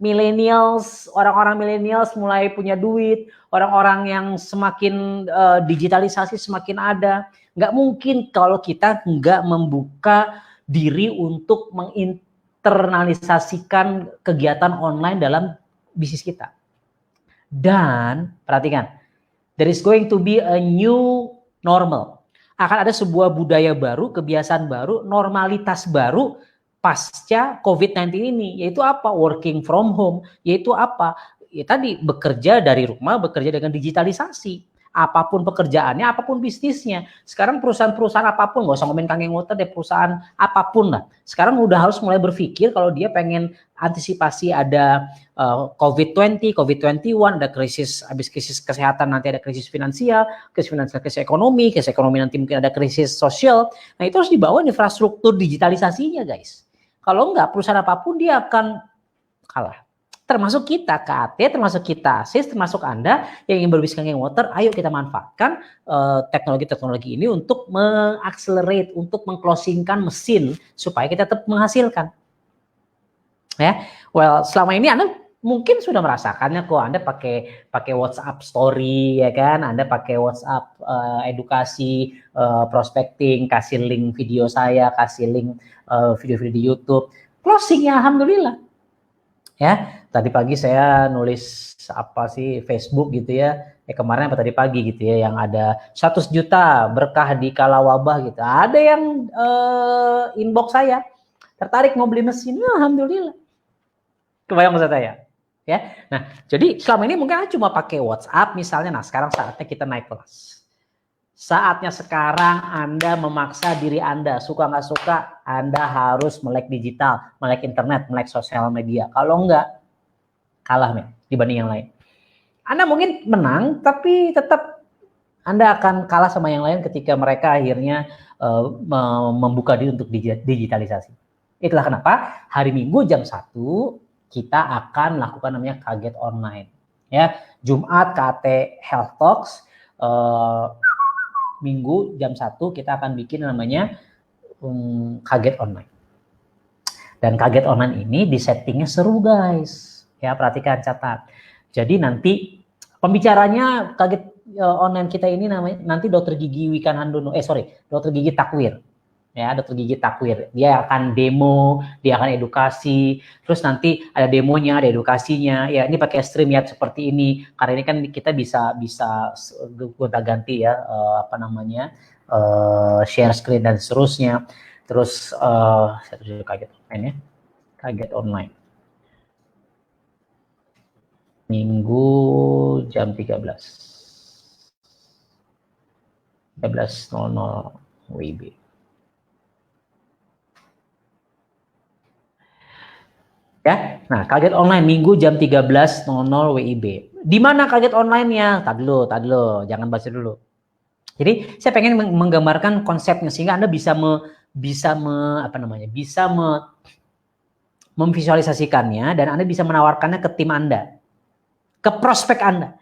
millennials, orang-orang millennials mulai punya duit, orang-orang yang semakin digitalisasi semakin ada. Nggak mungkin kalau kita nggak membuka diri untuk menginternalisasikan kegiatan online dalam bisnis kita. Dan perhatikan, there is going to be a new normal. Akan ada sebuah budaya baru, kebiasaan baru, normalitas baru pasca COVID-19 ini, yaitu apa? Working from home, yaitu apa? Ya tadi bekerja dari rumah, bekerja dengan digitalisasi. Apapun pekerjaannya, apapun bisnisnya. Sekarang perusahaan-perusahaan apapun, nggak usah ngomongin Kang Water deh, perusahaan apapun lah. Sekarang udah harus mulai berpikir kalau dia pengen antisipasi ada COVID-20, COVID-21, ada krisis, habis krisis kesehatan nanti ada krisis finansial, krisis ekonomi nanti mungkin ada krisis sosial. Nah itu harus dibawa infrastruktur digitalisasinya guys. Kalau enggak, perusahaan apapun dia akan kalah. Termasuk kita KAT, termasuk kita ASIS, termasuk Anda yang ingin berbisnis Kang Water, ayo kita manfaatkan teknologi-teknologi ini untuk mengaccelerate, untuk mengclosingkan mesin supaya kita tetap menghasilkan. Ya, well selama ini Anda mungkin sudah merasakannya kok, Anda pakai WhatsApp story ya kan, Anda pakai WhatsApp edukasi, prospecting, kasih link video saya, kasih link video-video di YouTube, closing ya alhamdulillah. Ya, tadi pagi saya nulis apa sih Facebook gitu ya. Kemarin apa tadi pagi gitu ya yang ada 100 juta berkah di kala wabah gitu. Ada yang inbox saya tertarik mau beli mesin, alhamdulillah. Kebayang maksud saya? Ya. Nah, jadi selama ini mungkin cuma pakai WhatsApp misalnya. Nah, sekarang saatnya kita naik kelas. Saatnya sekarang Anda memaksa diri Anda, suka nggak suka, Anda harus melek digital, melek internet, melek sosial media. Kalau enggak, kalah dibanding yang lain. Anda mungkin menang, tapi tetap Anda akan kalah sama yang lain ketika mereka akhirnya membuka diri untuk digitalisasi. Itulah kenapa hari Minggu jam 1 kita akan lakukan namanya kaget online. Ya, Jumat KAT Health Talks, Minggu jam 1 kita akan bikin namanya kaget online. Dan kaget online ini di settingnya seru guys. Ya perhatikan, catat. Jadi nanti pembicaranya kaget online kita ini namanya nanti Dr. Gigi Wikan Handono, Dr. Gigi Takwir. ya, dokter gigi takwir. Dia akan demo, dia akan edukasi, terus nanti ada demonya, ada edukasinya. Ya, ini pakai StreamYard seperti ini. Karena ini kan kita bisa gonta-ganti ya, apa namanya, share screen dan seterusnya. Terus saya juga kaget online ya, kaget online. Minggu jam 13.00 WIB. Ya, nah kaget online Minggu jam 13.00 WIB. Di mana kaget online-nya? Tadi dulu, jangan baca dulu. Jadi saya pengen menggambarkan konsepnya sehingga Anda bisa memvisualisasikannya dan Anda bisa menawarkannya ke tim Anda, ke prospek Anda.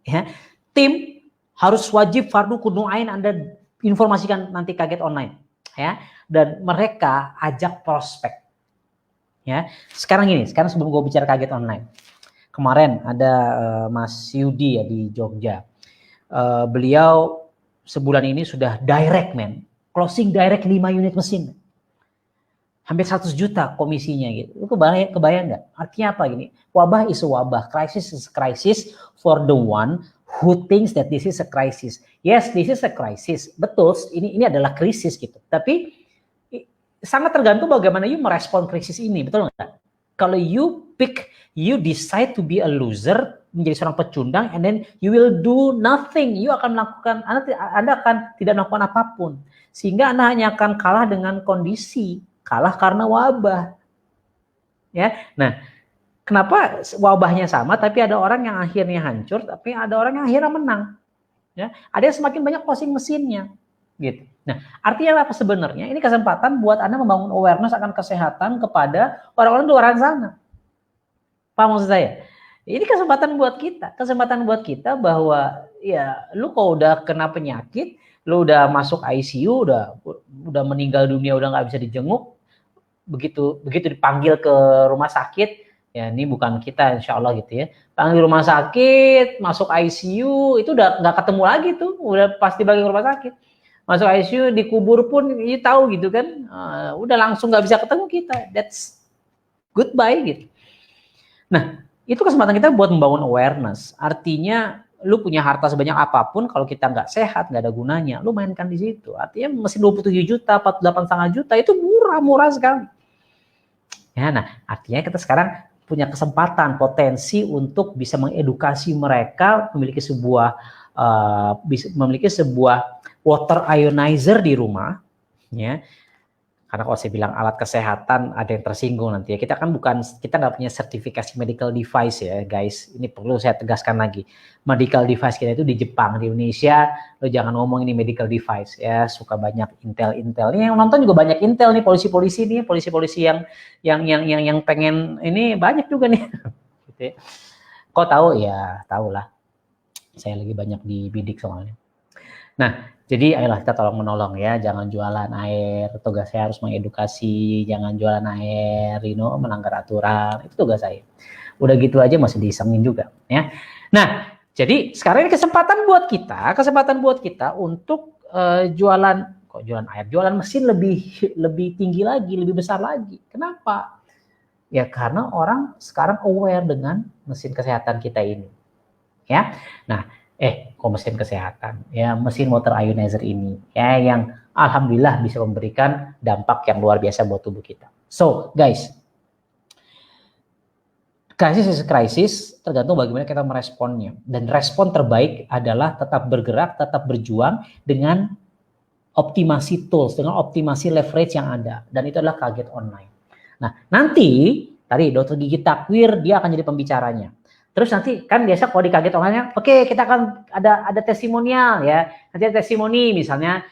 Ya, tim harus wajib fardu kudu ain Anda informasikan nanti kaget online, ya, dan mereka ajak prospek. Ya, sekarang sebelum gue bicara kaget online, kemarin ada Mas Yudi ya di Jogja, beliau sebulan ini sudah closing direct 5 unit mesin, hampir 100 juta komisinya gitu. Itu kebayang nggak? Artinya apa gini? Wabah is a wabah, crisis is a crisis for the one who thinks that this is a crisis. Yes, this is a crisis. Betul, ini adalah krisis gitu. Tapi sangat tergantung bagaimana you merespon krisis ini, betul nggak? Kalau you decide to be a loser, menjadi seorang pecundang, and then you will do nothing, you akan melakukan, Anda akan tidak melakukan apapun, sehingga Anda hanya akan kalah dengan kondisi, kalah karena wabah. Ya, nah, kenapa wabahnya sama, tapi ada orang yang akhirnya hancur, tapi ada orang yang akhirnya menang. Ya, ada yang semakin banyak closing mesinnya, gitu. Nah, artinya apa sebenarnya? Ini kesempatan buat Anda membangun awareness akan kesehatan kepada orang-orang di luar sana. Paham maksud saya? Ini kesempatan buat kita bahwa ya lu kalau udah kena penyakit, lu udah masuk ICU, udah meninggal dunia, udah nggak bisa dijenguk, begitu dipanggil ke rumah sakit, ya ini bukan kita insya Allah gitu ya, panggil rumah sakit, masuk ICU, itu udah nggak ketemu lagi tuh, udah pasti bagi rumah sakit. Masuk ICU, dikubur pun you tahu gitu kan, udah langsung nggak bisa ketemu kita, that's goodbye gitu. Nah, itu kesempatan kita buat membangun awareness. Artinya lu punya harta sebanyak apapun, kalau kita nggak sehat, nggak ada gunanya, lu mainkan di situ. Artinya mesin 27 juta, 48,5 juta, itu murah sekali. Ya, nah artinya kita sekarang punya kesempatan, potensi untuk bisa mengedukasi mereka memiliki sebuah water ionizer di rumah, ya. Karena kalau saya bilang alat kesehatan ada yang tersinggung nanti ya. Kita nggak punya sertifikasi medical device ya guys. Ini perlu saya tegaskan lagi. Medical device kita itu di Jepang, di Indonesia lo jangan ngomong ini medical device ya. Suka banyak intel. Ini yang nonton juga banyak intel nih, polisi-polisi yang pengen ini banyak juga nih. Gitu ya. Kok tahu ya, tahulah. Saya lagi banyak dibidik soalnya. Nah, jadi ayolah kita tolong menolong ya, jangan jualan air, tugas saya harus mengedukasi, jangan jualan air, melanggar aturan, itu tugas saya. Udah gitu aja masih disengin juga ya. Nah, jadi sekarang ini kesempatan buat kita untuk jualan air, jualan mesin lebih tinggi lagi, lebih besar lagi. Kenapa? Ya karena orang sekarang aware dengan mesin kesehatan kita ini. Ya. Nah, mesin kesehatan, ya mesin water ionizer ini, ya yang alhamdulillah bisa memberikan dampak yang luar biasa buat tubuh kita. So guys, krisis tergantung bagaimana kita meresponnya, dan respon terbaik adalah tetap bergerak, tetap berjuang dengan optimasi tools, dengan optimasi leverage yang ada, dan itu adalah kaget online. Nah nanti tadi dokter gigi takwir dia akan jadi pembicaranya. Terus nanti kan biasa kalau di kaget online, oke, kita akan ada testimonial ya. Nanti ada testimoni misalnya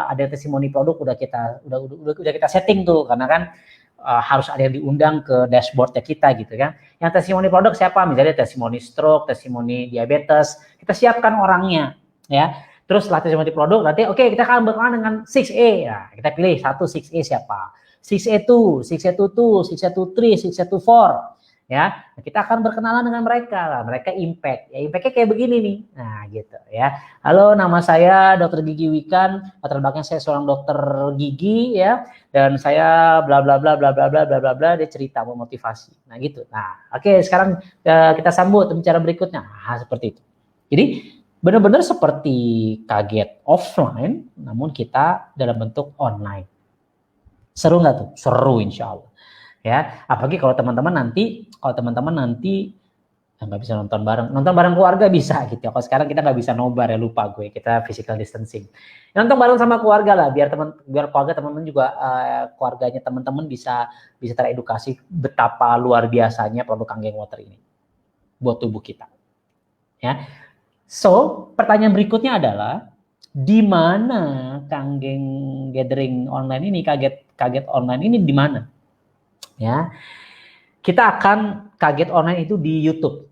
ada testimoni produk udah kita setting tuh, karena kan harus ada yang diundang ke dashboardnya kita gitu kan. Yang testimoni produk siapa? Misalnya testimoni stroke, testimoni diabetes, kita siapkan orangnya ya. Terus setelah testimoni produk nanti kita akan berkenalan dengan 6A. Nah, kita pilih 6A siapa? 6A2, 6A22, 6A23, 6A24. ya. Kita akan berkenalan dengan mereka lah, mereka impact. Ya impactnya kayak begini nih. Nah, gitu ya. Halo, nama saya Dr. Gigi Wikan, latar belakang saya seorang dokter gigi ya, dan saya bla bla bla bla bla bla bla bla bla, dia cerita memotivasi. Nah, gitu. Nah, oke, sekarang kita sambut pembicara berikutnya. Nah, seperti itu. Jadi benar-benar seperti kaget offline, namun kita dalam bentuk online. Seru nggak tuh? Seru insya Allah. Ya, apalagi kalau teman-teman nanti nggak bisa nonton bareng keluarga bisa gitu ya. Kalau sekarang kita nggak bisa nobar ya, lupa gue, kita physical distancing. Nonton bareng sama keluarga lah, biar keluarga teman-teman juga keluarganya teman-teman bisa teredukasi betapa luar biasanya produk Kangen Water ini buat tubuh kita. Ya. So, pertanyaan berikutnya adalah di mana Kangen gathering online ini, kaget online ini di mana? Ya, kita akan kaget online itu di YouTube.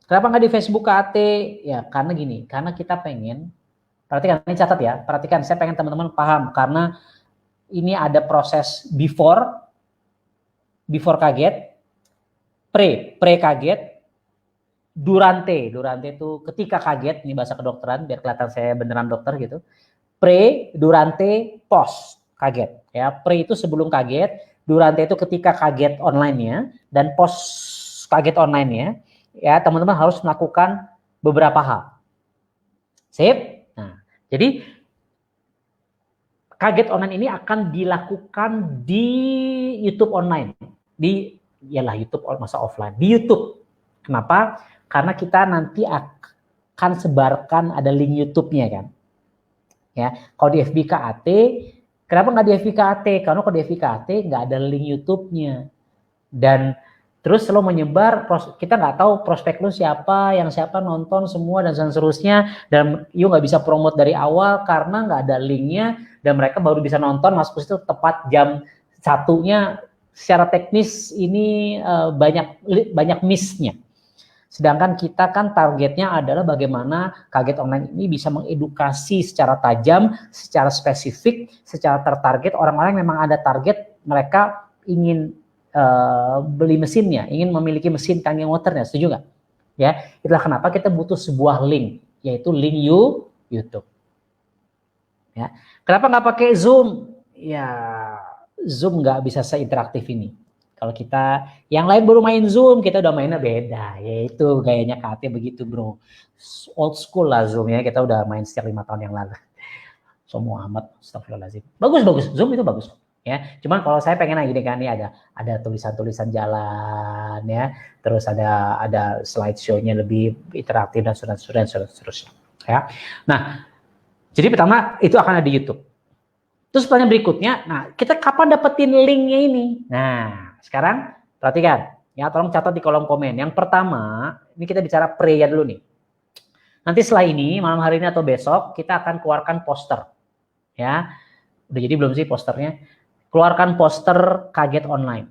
Kenapa nggak di Facebook KAT? Ya karena gini, karena kita pengen, perhatikan ini, catat ya, perhatikan, saya pengen teman-teman paham karena ini ada proses before kaget, pre kaget, durante itu ketika kaget, ini bahasa kedokteran biar kelihatan saya beneran dokter gitu. Pre, durante, post kaget ya. Pre itu sebelum kaget, durante itu ketika kaget online-nya, dan post kaget online-nya ya, teman-teman harus melakukan beberapa hal. Sip? Nah, jadi kaget online ini akan dilakukan di YouTube online. YouTube masa offline. Di YouTube. Kenapa? Karena kita nanti akan sebarkan, ada link YouTube-nya kan. Ya, kalau di FB KAT, kenapa nggak di FB KAT? Karena kalau di FB KAT nggak ada link YouTube-nya. Dan terus lo menyebar, kita nggak tahu prospek lo siapa, yang siapa nonton semua dan seterusnya, dan you nggak bisa promote dari awal karena nggak ada linknya, dan mereka baru bisa nonton masuk ke situ tepat jam 1-nya. Secara teknis ini banyak miss-nya. Sedangkan kita kan targetnya adalah bagaimana kaget online ini bisa mengedukasi secara tajam, secara spesifik, secara tertarget orang-orang yang memang ada target mereka ingin beli mesinnya, ingin memiliki mesin Kangen Waternya, setuju nggak? Ya, itulah kenapa kita butuh sebuah link, yaitu link YouTube. Ya, kenapa nggak pakai Zoom? Ya, Zoom nggak bisa seinteraktif ini. Kalau kita, yang lain baru main Zoom, kita udah mainnya beda, yaitu gayanya KAT begitu bro. Old school lah Zoom ya, kita udah main sejak 5 tahun yang lalu. So Muhammad, astagfirullahaladzim. Bagus, Zoom itu bagus. Ya, cuman kalau saya pengen lagi kan, ini ada tulisan-tulisan jalan ya, terus ada slideshow-nya lebih interaktif dan seterusnya. Ya. Nah, jadi pertama itu akan ada di YouTube. Terus pertanyaan berikutnya, nah kita kapan dapetin linknya ini? Nah, sekarang perhatikan, ya tolong catat di kolom komen. Yang pertama, ini kita bicara pre ya dulu nih. Nanti setelah ini, malam hari ini atau besok, kita akan keluarkan poster. Ya, udah jadi belum sih posternya? Keluarkan poster kaget online.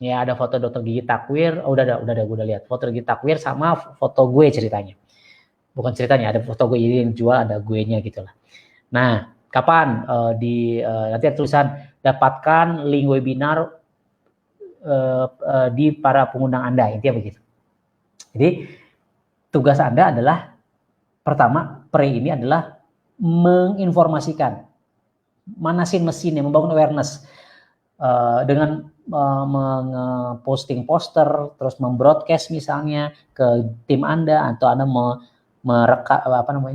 Ya, ada foto Dr. Gigi Takwir, udah gue udah lihat. Foto Gigi Takwir sama foto gue ceritanya. Bukan ceritanya, ada foto gue yang jual, ada gue-nya gitu lah. Nah, kapan nanti ada tulisan dapatkan link webinar di para pengundang Anda, intinya begitu. Jadi tugas Anda adalah pertama, pre ini adalah menginformasikan, manasin mesinnya, membangun awareness dengan posting poster, terus membroadcast misalnya ke tim Anda, atau Anda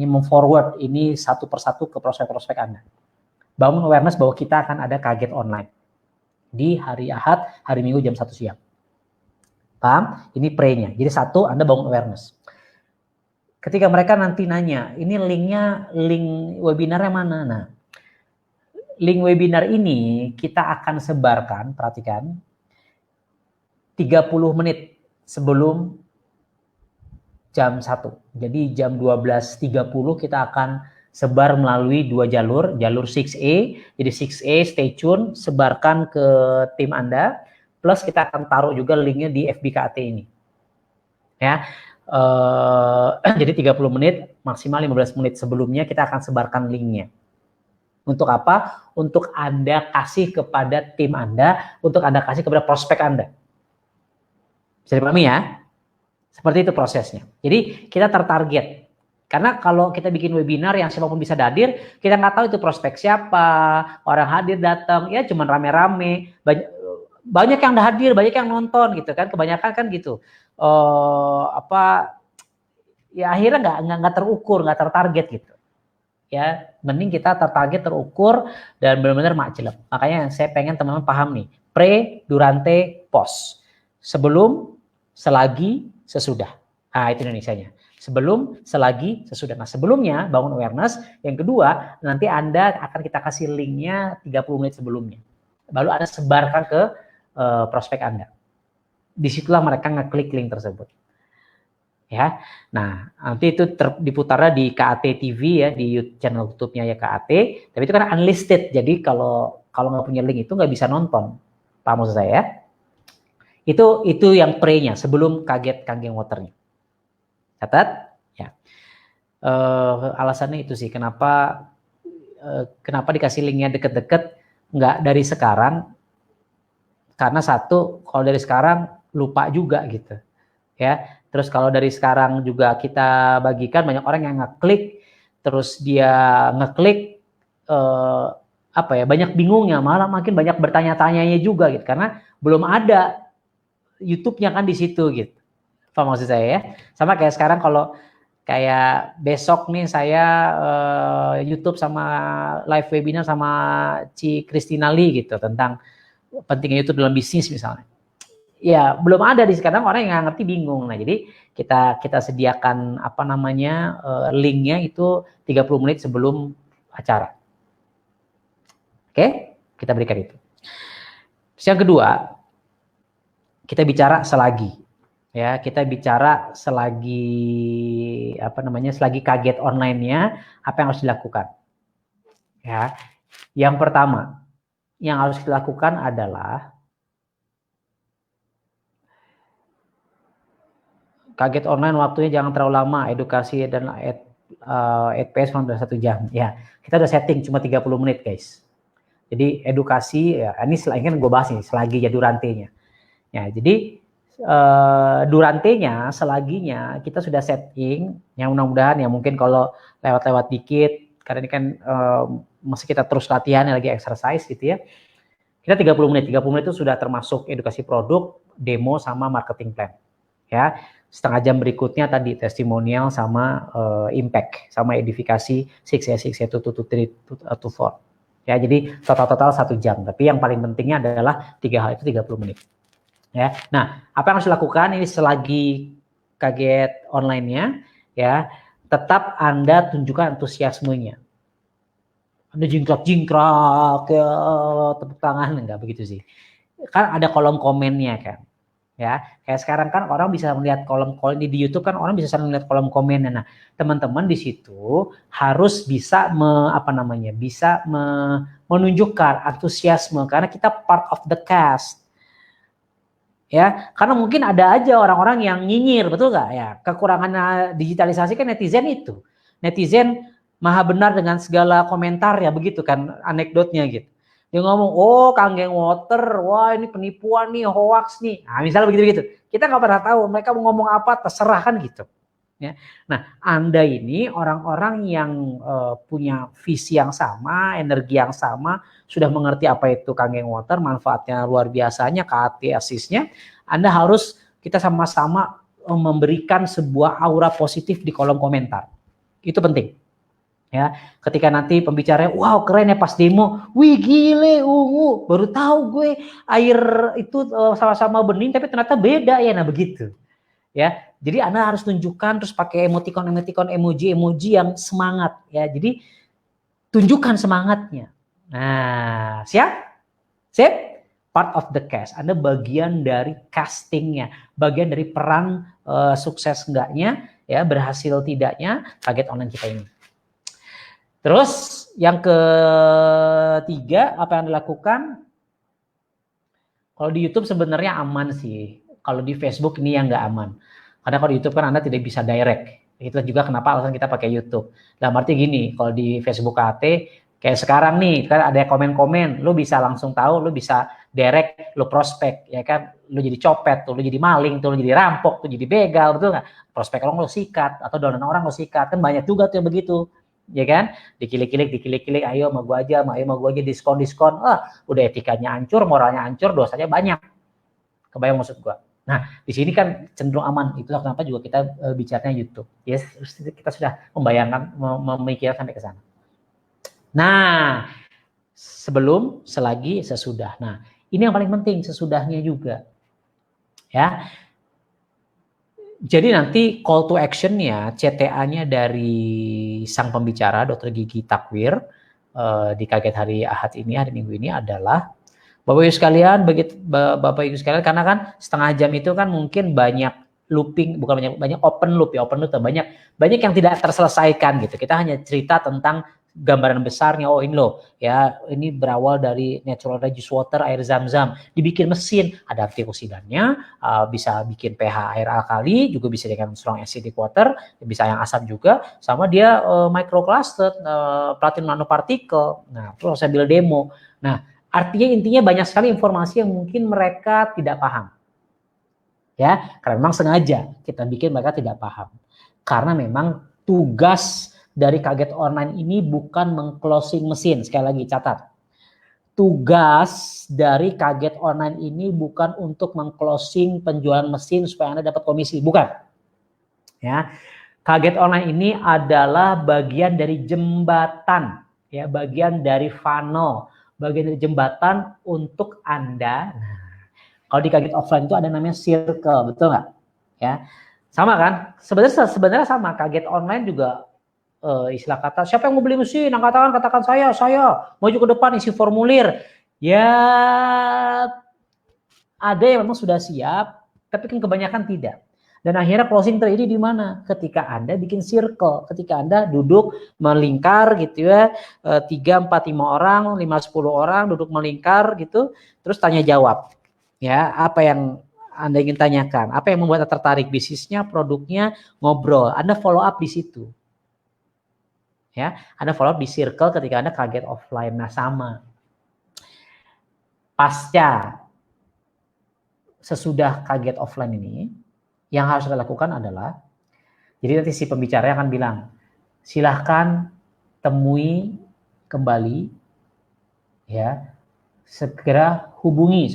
memforward ini satu persatu ke prospek-prospek Anda. Bangun awareness bahwa kita akan ada kaget online di hari Ahad, hari Minggu jam 1 siang. Paham? Ini pre-nya. Jadi satu, Anda bangun awareness. Ketika mereka nanti nanya, ini link webinarnya mana? Nah, link webinar ini kita akan sebarkan, perhatikan, 30 menit sebelum jam 1. Jadi jam 12.30 kita akan sebar melalui 2 jalur 6A. Jadi 6A stay tune, sebarkan ke tim Anda, plus kita akan taruh juga linknya di FB KAT ini. Ya. Jadi 30 menit, maksimal 15 menit sebelumnya kita akan sebarkan linknya. Untuk apa? Untuk Anda kasih kepada tim Anda, untuk Anda kasih kepada prospek Anda. Bisa dipahami ya? Seperti itu prosesnya. Jadi kita tertarget. Karena kalau kita bikin webinar yang siapapun bisa hadir, kita nggak tahu itu prospek siapa, orang hadir datang, ya cuman rame-rame, banyak yang hadir, banyak yang nonton gitu kan, kebanyakan kan gitu. Ya akhirnya nggak terukur, nggak tertarget gitu. Ya mending kita tertarget, terukur, dan benar-benar makjleb. Makanya saya pengen teman-teman paham nih, pre, durante, post. Sebelum, selagi, sesudah. Nah, itu Indonesianya. Sebelum, selagi, sesudah. Nah, sebelumnya bangun awareness. Yang kedua, nanti Anda akan kita kasih linknya 30 menit sebelumnya. Baru Anda sebarkan ke prospek Anda. Disitulah mereka ngeklik link tersebut. Ya, nah nanti itu diputarnya di KAT TV ya, di channel YouTube-nya ya KAT. Tapi itu kan unlisted. Jadi kalau nggak punya link itu nggak bisa nonton. Paham maksud saya ya? Itu yang pre-nya sebelum kaget kangen waternya. Catat ya. Alasannya itu sih kenapa dikasih linknya deket-deket, nggak dari sekarang, karena satu, kalau dari sekarang lupa juga gitu ya. Terus kalau dari sekarang juga kita bagikan, banyak orang yang ngeklik, terus dia ngeklik banyak bingungnya, malah makin banyak bertanya-tanyanya juga gitu, karena belum ada YouTube-nya kan di situ gitu. Apa maksud saya ya? Sama kayak sekarang, kalau kayak besok nih saya YouTube sama live webinar sama Ci Christina Lee gitu tentang pentingnya YouTube dalam bisnis misalnya. Ya belum ada, di sekarang orang yang nggak ngerti bingung. Nah jadi kita sediakan linknya itu 30 menit sebelum acara. Oke, kita berikan itu. Terus yang kedua, kita bicara selagi. Ya, kita bicara selagi selagi kaget online-nya, apa yang harus dilakukan. Ya. Yang pertama yang harus dilakukan adalah kaget online waktunya jangan terlalu lama, edukasi dan EPS cuma 1 jam. Ya, kita udah setting cuma 30 menit, guys. Jadi edukasi ya, ini kan gue bahas nih selagi ya, durantenya. Ya, jadi durantenya, selaginya kita sudah setting, yang mudah-mudahan ya, mungkin kalau lewat-lewat dikit, karena ini kan masih kita terus latihan, lagi exercise gitu ya. Kita 30 menit itu sudah termasuk edukasi produk, demo sama marketing plan. Ya, setengah jam berikutnya tadi testimonial sama impact, sama edifikasi 6 to 4. Ya, jadi total 1 jam. Tapi yang paling pentingnya adalah 3 hal itu 30 menit. Ya. Nah, apa yang harus dilakukan ini selagi kaget online-nya ya, tetap Anda tunjukkan antusiasmenya. Anda jingkrak ya, tepuk tangan, enggak begitu sih. Kan ada kolom komennya kan. Ya, kayak sekarang kan orang bisa melihat kolom di YouTube kan, orang bisa sering melihat kolom komennya. Nah, teman-teman di situ harus bisa menunjukkan antusiasme, karena kita part of the cast. Ya, karena mungkin ada aja orang-orang yang nyinyir, betul nggak ya? Kekurangan digitalisasi kan netizen itu. Netizen maha benar dengan segala komentar ya, begitu kan anekdotnya gitu. Dia ngomong, oh kangen water, wah ini penipuan nih, hoax nih. Nah, misalnya begitu-begitu. Kita nggak pernah tahu mereka mau ngomong apa, terserah kan gitu. Ya. Nah, Anda ini orang-orang yang punya visi yang sama, energi yang sama, sudah mengerti apa itu kangen water, manfaatnya luar biasanya, KAT asisnya. Anda harus, kita sama-sama memberikan sebuah aura positif di kolom komentar. Itu penting. Ya, ketika nanti pembicaranya, wow keren ya pas demo, wih gile ungu, baru tahu gue air itu sama-sama bening tapi ternyata beda ya, nah begitu. Ya, jadi Anda harus tunjukkan, terus pakai emoticon, emoji yang semangat ya. Jadi tunjukkan semangatnya. Nah, siap? Sip? Part of the cast. Anda bagian dari castingnya, bagian dari peran sukses enggaknya, ya berhasil tidaknya kaget online kita ini. Terus yang ketiga, apa yang dilakukan? Kalau di YouTube sebenarnya aman sih. Kalau di Facebook ini yang nggak aman. Karena kalau di YouTube kan Anda tidak bisa direct. Itu juga kenapa alasan kita pakai YouTube. Dalam arti gini, kalau di Facebook KT, kayak sekarang nih, kan ada komen-komen, lu bisa langsung tahu, lu bisa derek lo prospek, ya kan, lo jadi copet tuh, lo jadi maling tuh, lo jadi rampok tuh, jadi begal, betul nggak? Prospek orang lo sikat atau dolan orang lo sikat, kan banyak juga tuh yang begitu, ya kan? Dikilik-kilik, ayo sama gua aja, diskon, udah etikanya hancur, moralnya hancur, dosanya banyak. Kebayang maksud gua? Nah, di sini kan cenderung aman. Itulah kenapa juga kita bicaranya YouTube. Yes, kita sudah membayangkan, memikirkan sampai ke sana. Nah, sebelum, selagi, sesudah. Nah, ini yang paling penting, sesudahnya juga. Ya. Jadi nanti call to action-nya, CTA-nya dari sang pembicara, Dr. Gigi Takwir, di Kaget Hari Ahad ini, hari Minggu ini adalah, Bapak Ibu sekalian, karena kan setengah jam itu kan mungkin banyak looping, bukan banyak open loop ya, banyak yang tidak terselesaikan gitu. Kita hanya cerita tentang gambaran besarnya. Oh ini loh ya, ini berawal dari natural reduced water, air zam-zam, dibikin mesin, ada antioksidannya, bisa bikin pH air alkali, juga bisa dengan strong acidic water, bisa yang asam juga, sama dia microcluster, platinum nanopartikel. Nah, terus saya sambil demo. Nah, artinya intinya banyak sekali informasi yang mungkin mereka tidak paham. Ya, karena memang sengaja kita bikin mereka tidak paham. Karena memang tugas dari Kaget Online ini bukan meng-closing mesin. Sekali lagi catat. Tugas dari Kaget Online ini bukan untuk meng-closing penjualan mesin supaya Anda dapat komisi, bukan. Ya. Kaget Online ini adalah bagian dari jembatan, ya, bagian dari funnel, bagian dari jembatan untuk Anda. Nah, kalau di Kaget Offline itu ada namanya circle, betul nggak? Ya, sama kan? Sebenarnya sama. Kaget Online juga istilah kata, siapa yang mau beli mesin? Katakan saya maju ke depan isi formulir. Ya, ada yang memang sudah siap, tapi kan kebanyakan tidak. Dan akhirnya closing terjadi di mana? Ketika Anda bikin circle, ketika Anda duduk melingkar gitu ya, 3, 4, 5 orang, 5, 10 orang duduk melingkar gitu, terus tanya jawab. Ya, apa yang Anda ingin tanyakan? Apa yang membuat Anda tertarik? Bisnisnya, produknya, ngobrol. Anda follow up di situ. Ya, Anda follow up di circle ketika Anda Kaget Offline. Nah, sama. Pasca sesudah Kaget Offline ini, yang harus kita lakukan adalah, jadi nanti si pembicara akan bilang, silahkan temui kembali, ya, segera hubungi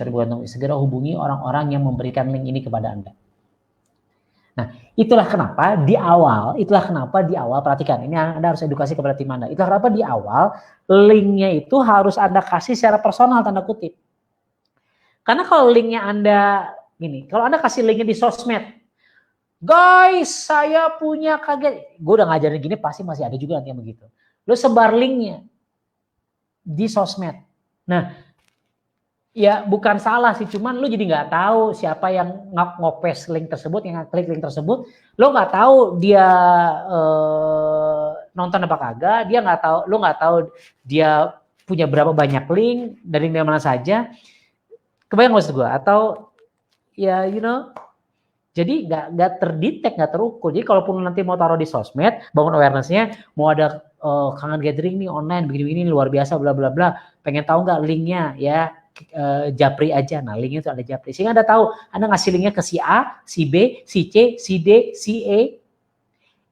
orang-orang yang memberikan link ini kepada Anda. Nah, itulah kenapa di awal perhatikan, ini Anda harus edukasi kepada tim Anda. Itulah kenapa di awal linknya itu harus Anda kasih secara personal, tanda kutip. Karena kalau linknya Anda gini, kalau Anda kasih linknya di sosmed, guys, saya punya Kaget, gue udah ngajarin gini, pasti masih ada juga nanti yang begitu. Lo sebar linknya di sosmed. Nah, ya bukan salah sih, cuman lu jadi nggak tahu siapa yang ngopes link tersebut, yang klik link tersebut, lu nggak tahu dia nonton apa kagak, dia nggak tahu, lu nggak tahu dia punya berapa banyak link dari mana saja, kebayang maksud gue? Atau ya jadi nggak terdetek, nggak terukur. Jadi kalaupun nanti mau taruh di sosmed, bangun awareness-nya, mau ada kangen gathering nih online, begini-begini luar biasa, bla bla bla, pengen tahu nggak linknya ya? Japri aja, nah linknya itu ada Japri, sehingga Anda tahu, Anda ngasih linknya ke si A, si B, si C, si D, si E,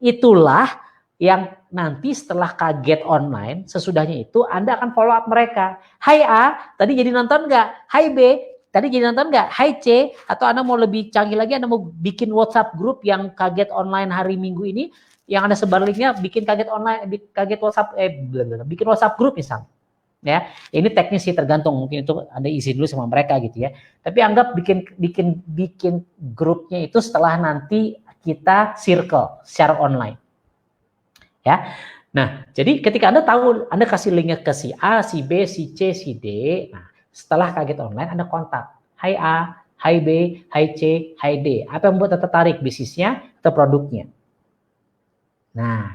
itulah yang nanti setelah Kaget Online, sesudahnya itu Anda akan follow up mereka. Hai A, tadi jadi nonton nggak? Hai B, tadi jadi nonton nggak? Hai C, atau Anda mau lebih canggih lagi, Anda mau bikin WhatsApp grup yang Kaget Online hari Minggu ini, yang Anda sebar linknya, bikin Kaget Online, bikin WhatsApp grup misalnya. Ya, ini teknis sih, tergantung, mungkin itu Anda isi dulu sama mereka gitu ya. Tapi anggap bikin grupnya itu setelah nanti kita circle secara online. Ya. Nah, jadi ketika Anda tahu, Anda kasih linknya ke si A, si B, si C, si D. Nah, setelah Kaget Online Anda kontak. Hai A, hai B, hai C, hai D. Apa yang membuat Anda tertarik, bisnisnya atau produknya? Nah,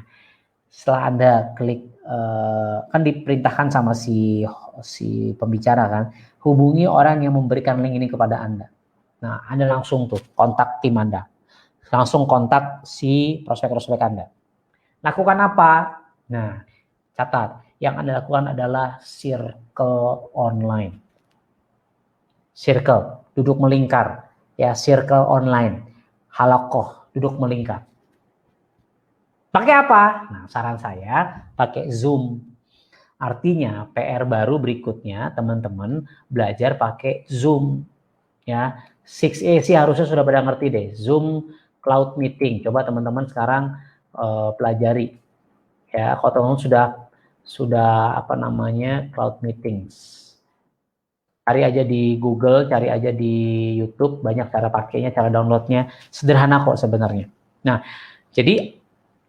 setelah Anda klik, kan diperintahkan sama si pembicara kan, hubungi orang yang memberikan link ini kepada Anda. Nah, Anda langsung tuh kontak tim Anda, langsung kontak si prospek-prospek Anda. Lakukan apa? Nah, catat, yang Anda lakukan adalah circle online. circle, duduk melingkar, ya circle online, halakoh, duduk melingkar. Pakai apa? Nah, saran saya pakai Zoom. Artinya PR baru berikutnya teman-teman belajar pakai Zoom. Ya, 6A sih harusnya sudah pada ngerti deh, Zoom Cloud Meeting. Coba teman-teman sekarang pelajari. Ya, kalau teman-teman sudah apa namanya Cloud Meetings. Cari aja di Google, cari aja di YouTube, banyak cara pakainya, cara downloadnya, sederhana kok sebenarnya. Nah, jadi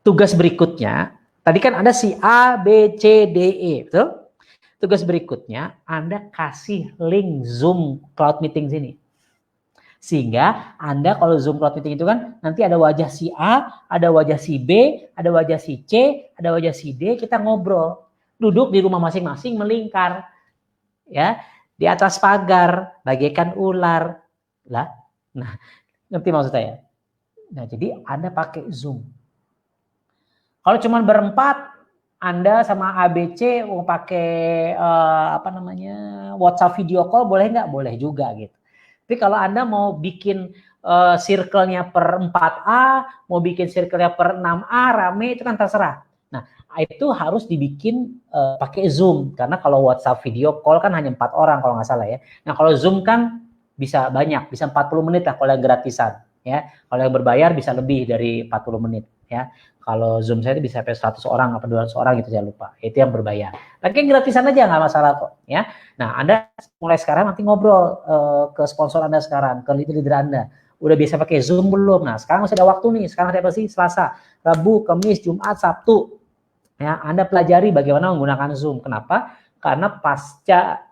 tugas berikutnya, tadi kan ada si A, B, C, D, E, betul? Tugas berikutnya, Anda kasih link Zoom Cloud Meeting sini. Sehingga Anda kalau Zoom Cloud Meeting itu kan, nanti ada wajah si A, ada wajah si B, ada wajah si C, ada wajah si D, kita ngobrol. Duduk di rumah masing-masing melingkar. Ya, di atas pagar, bagaikan ular. Lah, nah, ngerti maksud saya? Nah, jadi Anda pakai Zoom. Kalau cuma berempat, Anda sama ABC mau pakai apa namanya WhatsApp video call, boleh nggak? Boleh juga gitu. Tapi kalau Anda mau bikin circle-nya per 4A, mau bikin circle-nya per 6A, rame, itu kan terserah. Nah, itu harus dibikin pakai Zoom. Karena kalau WhatsApp video call kan hanya 4 orang kalau nggak salah ya. Nah, kalau Zoom kan bisa banyak, bisa 40 menit lah kalau yang gratisan. Ya, kalau yang berbayar bisa lebih dari 40 menit. Ya, kalau Zoom saya itu bisa sampai 100 orang atau 200 orang gitu, saya lupa. Itu yang berbayar. Lagi yang gratisan aja nggak masalah kok. Ya, nah Anda mulai sekarang nanti ngobrol ke sponsor Anda sekarang, ke leader Anda. Udah biasa pakai Zoom belum? Nah, sekarang masih ada waktu nih. Sekarang ada apa sih? Selasa, Rabu, Kamis, Jumat, Sabtu. Ya, Anda pelajari bagaimana menggunakan Zoom. Kenapa? Karena pasca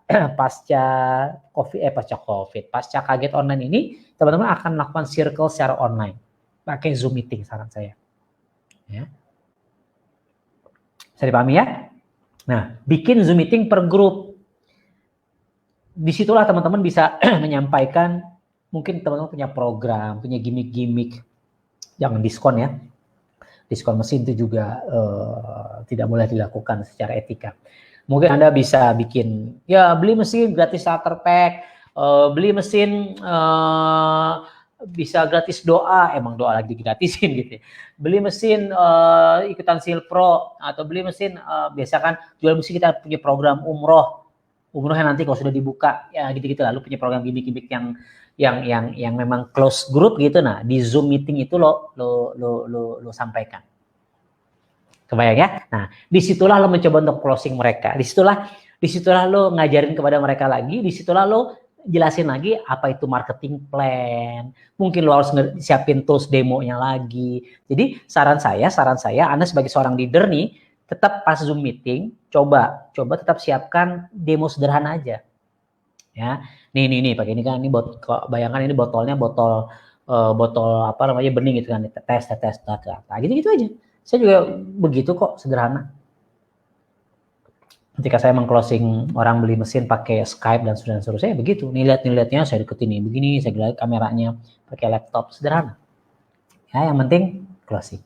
kaget online ini, teman-teman akan melakukan circle secara online. Pakai Zoom meeting saran saya. Ya. Bisa dipahami ya? Nah, bikin Zoom meeting per grup. Disitulah teman-teman bisa menyampaikan, mungkin teman-teman punya program, punya gimmick-gimmick, jangan diskon ya. Diskon mesin itu juga tidak boleh dilakukan secara etika. Mungkin Anda bisa bikin, ya beli mesin gratis starter pack, beli mesin bisa gratis doa, emang doa lagi gratisin gitu ya. Beli mesin ikutan Seal Pro, atau beli mesin, biasa kan jual mesin kita punya program umroh yang nanti kalau sudah dibuka, ya gitu-gitu, lalu punya program gimmick-gimmick yang memang close group gitu. Nah, di Zoom meeting itu lo sampaikan. Kebayang ya? Nah, disitulah lo mencoba untuk closing mereka. Disitulah lo ngajarin kepada mereka lagi. Disitulah lo jelasin lagi apa itu marketing plan. Mungkin lo harus siapin tools demonya lagi. Jadi saran saya, Anda sebagai seorang leader nih, tetap pas Zoom meeting, coba tetap siapkan demo sederhana aja. Ya, nih pakai ini kan, ini bayangkan ini botolnya botol apa namanya bening gitu kan, tes, nah, gitu aja. Saya juga begitu kok, sederhana. Ketika saya meng-closing orang beli mesin pakai Skype dan seterusnya, begitu. Nih lihatnya saya deketin nih, begini, saya lihat kameranya pakai laptop, sederhana. Ya, yang penting closing.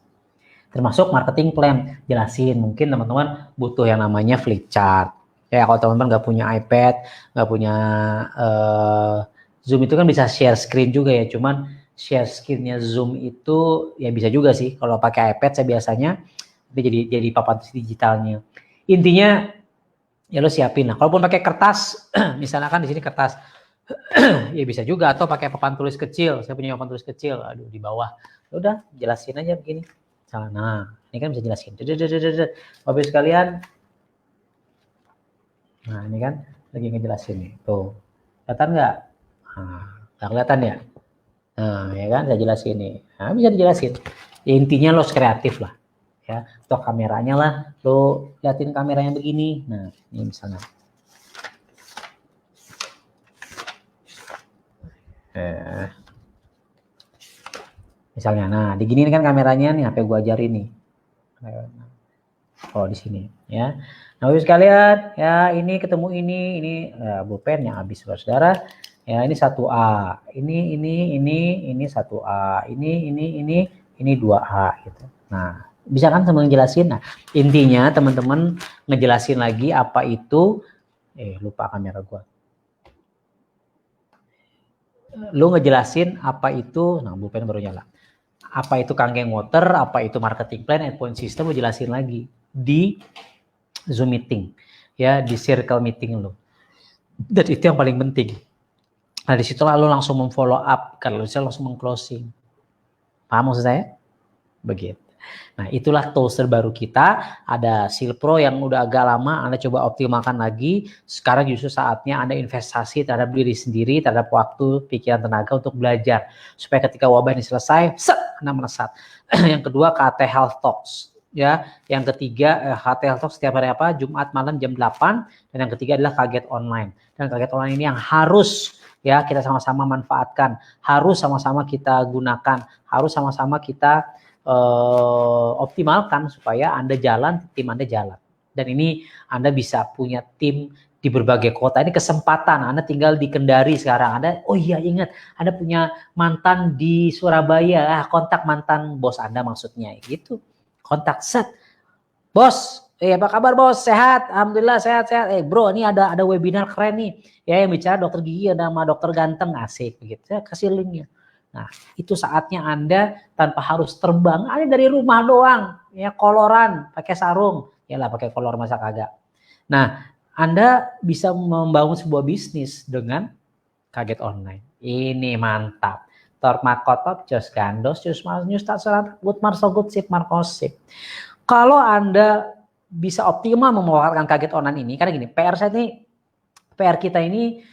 Termasuk marketing plan, jelasin. Mungkin teman-teman butuh yang namanya flip chart. Ya, kalau teman-teman nggak punya iPad, nggak punya Zoom itu kan bisa share screen juga ya. Cuman share screen-nya Zoom itu ya bisa juga sih. Kalau pakai iPad saya biasanya jadi papan digitalnya. Intinya ya lo siapin lah. Kalaupun pakai kertas, misalnya kan di sini kertas, ya bisa juga. Atau pakai papan tulis kecil. Saya punya papan tulis kecil. Aduh, di bawah. Udah jelasin aja begini. Nah, ini kan bisa jelasin. Bapak sekalian. Nah, ini kan lagi ngejelasin nih. Tuh. Kelihatan nggak? Nah, nggak kelihatan ya? Nah, ya kan saya jelasin nih. Nah, bisa dijelasin. Ya, intinya lo kreatif lah. Ya, atau kameranya lah. Lo liatin kameranya begini. Nah, ini misalnya. Misalnya, nah diginiin kan kameranya nih, HP gua ajarin nih. Oh di sini, ya. Nah, Bapak sekalian, ya ini ketemu ini pulpen yang habis, saudara. Ya ini 1A, ini 1A, ini 2A gitu. Nah, bisa kan teman ngejelasin. Nah, intinya teman-teman ngejelasin lagi apa itu. Lupa kamera gua. lu ngejelasin apa itu, nah bullpen baru nyala. Apa itu Kangen Water, apa itu marketing plan, endpoint system, lu jelasin lagi di Zoom meeting, ya di circle meeting lu. Dan itu yang paling penting. Nah disitulah lu langsung memfollow up, kalau bisa langsung meng-closing. Paham maksud saya? Begitu. Nah itulah tools terbaru kita, ada Silpro yang udah agak lama Anda coba optimalkan lagi, sekarang justru saatnya Anda investasi terhadap diri sendiri, terhadap waktu, pikiran, tenaga untuk belajar, supaya ketika wabah ini selesai, Anda melesat. Yang kedua KT Health Talks, ya. Yang ketiga KT Health Talks setiap hari apa? Jumat malam jam 8, dan yang ketiga adalah Kaget Online. Dan Kaget Online ini yang harus ya kita sama-sama manfaatkan, harus sama-sama kita gunakan, harus sama-sama kita optimalkan supaya Anda jalan, tim Anda jalan. Dan ini Anda bisa punya tim di berbagai kota. Ini kesempatan. Anda tinggal di Kendari sekarang. Anda, oh iya ingat, Anda punya mantan di Surabaya. Kontak mantan bos Anda maksudnya. Gitu. Kontak set. Bos, apa kabar bos? Sehat? Alhamdulillah sehat. Bro, ini ada webinar keren nih. Ya yang bicara dokter gigi ada sama dokter ganteng, asik begitu. Saya kasih linknya. Nah, itu saatnya Anda tanpa harus terbang, Anda dari rumah doang, ya koloran, pakai sarung, yalah pakai kolor masa kagak. Nah, Anda bisa membangun sebuah bisnis dengan Kaget Online. Ini mantap. Tork makotop, jos gandos, jos news tak serat, good marso good sip markosip. Kalau Anda bisa optimal memanfaatkan Kaget Online ini, karena gini, PR kita ini,